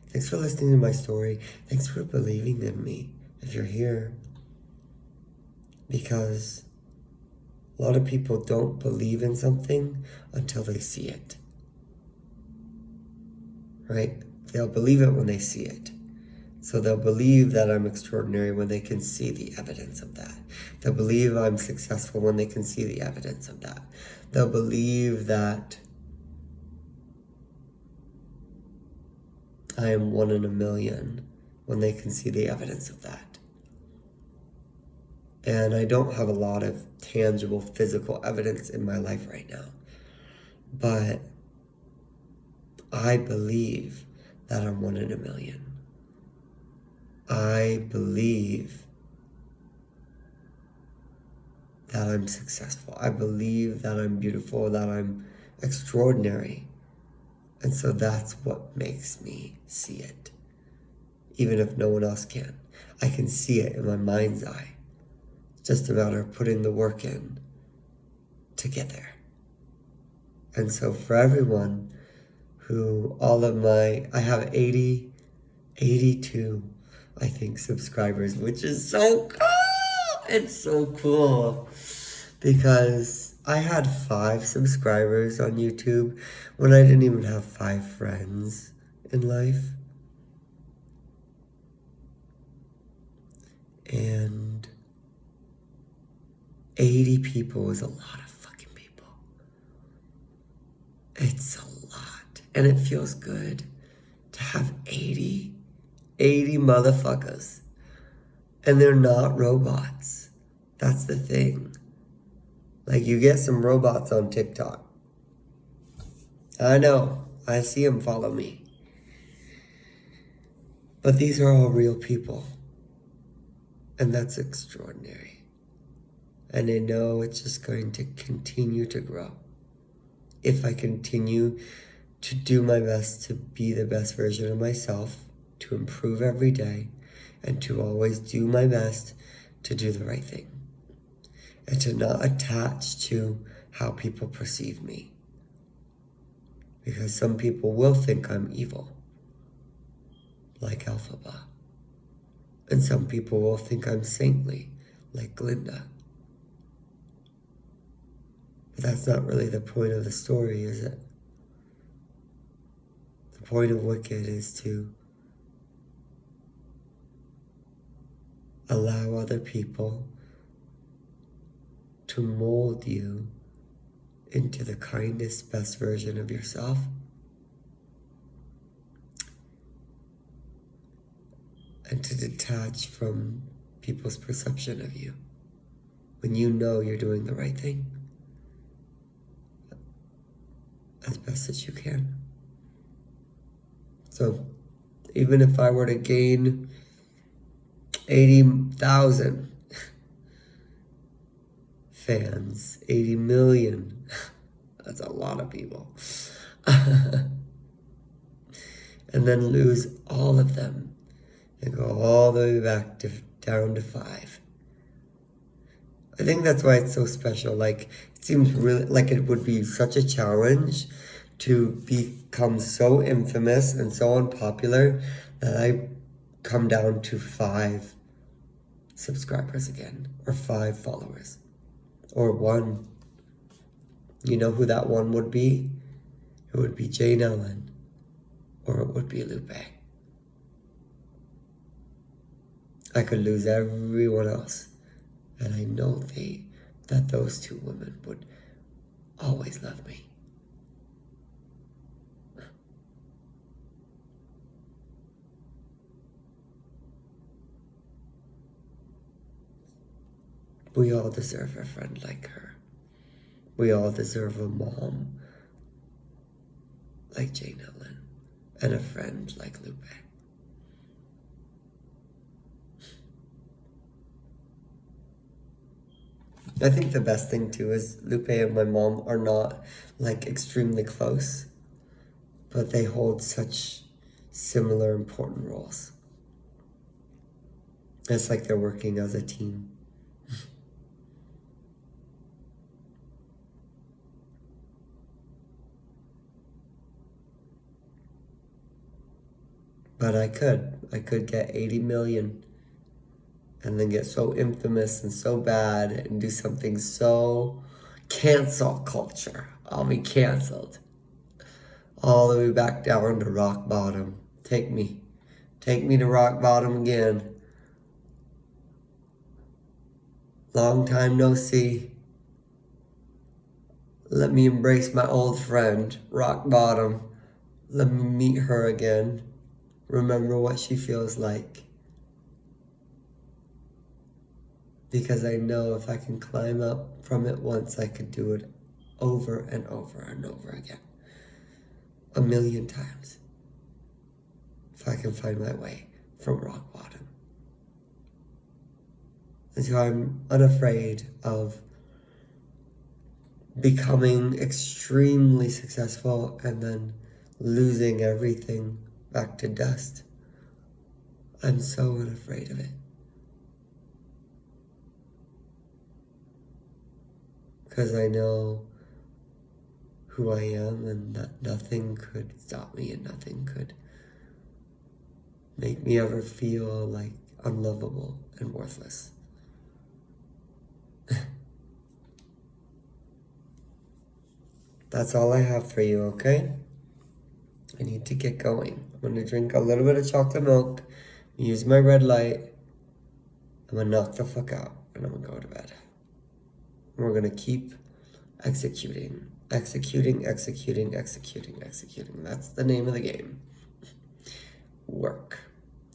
Thanks for listening to my story. Thanks for believing in me if you're here. Because a lot of people don't believe in something until they see it. Right? They'll believe it when they see it. So they'll believe that I'm extraordinary when they can see the evidence of that. They'll believe I'm successful when they can see the evidence of that. They'll believe that I am 1 in a million when they can see the evidence of that. And I don't have a lot of tangible physical evidence in my life right now. But I believe that I'm 1 in a million. I believe that I'm successful. I believe that I'm beautiful, that I'm extraordinary. And so that's what makes me see it. Even if no one else can. I can see it in my mind's eye. It's just a matter of putting the work in to get there. And so for everyone I have 82, I think, subscribers, which is so cool. It's so cool. Because I had 5 subscribers on YouTube when I didn't even have 5 friends in life. And 80 people is a lot of fucking people. It's a lot. And it feels good to have 80 motherfuckers. And they're not robots. That's the thing. Like, you get some robots on TikTok. I know. I see them follow me. But these are all real people. And that's extraordinary. And I know it's just going to continue to grow. If I continue to do my best to be the best version of myself, to improve every day, and to always do my best to do the right thing. And to not attach to how people perceive me. Because some people will think I'm evil, like Alphaba. And some people will think I'm saintly, like Glinda. But that's not really the point of the story, is it? The point of Wicked is to allow other people to mold you into the kindest, best version of yourself. And to detach from people's perception of you when you know you're doing the right thing as best as you can. So even if I were to gain 80,000 fans, 80 million, That's a lot of people. And then lose all of them and go all the way back to down to 5. I think that's why it's so special. Like, it seems really like it would be such a challenge to become so infamous and so unpopular that I come down to 5 subscribers again, or 5 followers, or 1. You know who that 1 would be? It would be Jane Ellen, or it would be Lupe. I could lose everyone else, and I know that those 2 women would always love me. We all deserve a friend like her. We all deserve a mom like Jane Ellen, and a friend like Lupe. I think the best thing too is Lupe and my mom are not like extremely close, but they hold such similar important roles. It's like they're working as a team. But I could get 80 million and then get so infamous and so bad and do something so cancel culture. I'll be canceled. All the way back down to rock bottom. Take me to rock bottom again. Long time no see. Let me embrace my old friend, rock bottom. Let me meet her again. Remember what she feels like. Because I know if I can climb up from it once, I could do it over and over and over again. 1,000,000 times. If I can find my way from rock bottom. And so I'm unafraid of becoming extremely successful and then losing everything back to dust. I'm so unafraid of it. Because I know who I am and that nothing could stop me and nothing could make me ever feel like unlovable and worthless. That's all I have for you, okay? I need to get going. I'm going to drink a little bit of chocolate milk, use my red light. I'm going to knock the fuck out, and I'm going to go to bed. And we're going to keep executing. That's the name of the game. Work.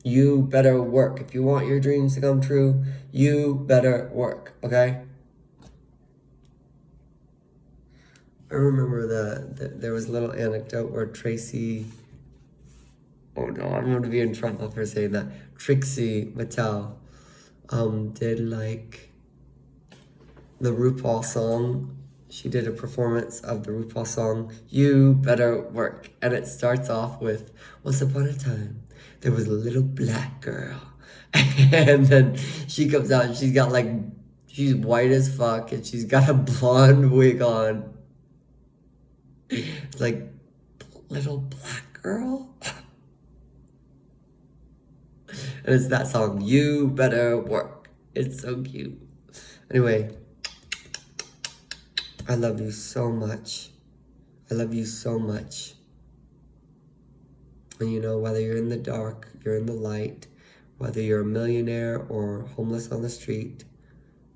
You better work. If you want your dreams to come true, you better work, okay? I remember there was a little anecdote where Tracy, oh no, I'm going to be in trouble for saying that, Trixie Mattel, did like the RuPaul song. She did a performance of the RuPaul song, You Better Work. And it starts off with, once upon a time, there was a little black girl. And then she comes out and she's white as fuck and she's got a blonde wig on. It's like, little black girl? And it's that song, You Better Work. It's so cute. Anyway, I love you so much. I love you so much. And you know, whether you're in the dark, you're in the light, whether you're a millionaire or homeless on the street,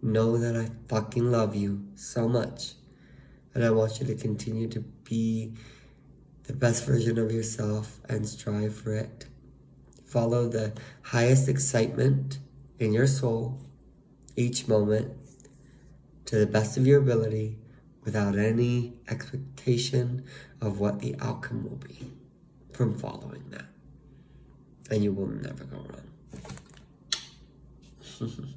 know that I fucking love you so much. And I want you to continue to be the best version of yourself and strive for it. Follow the highest excitement in your soul each moment to the best of your ability without any expectation of what the outcome will be from following that. And you will never go wrong.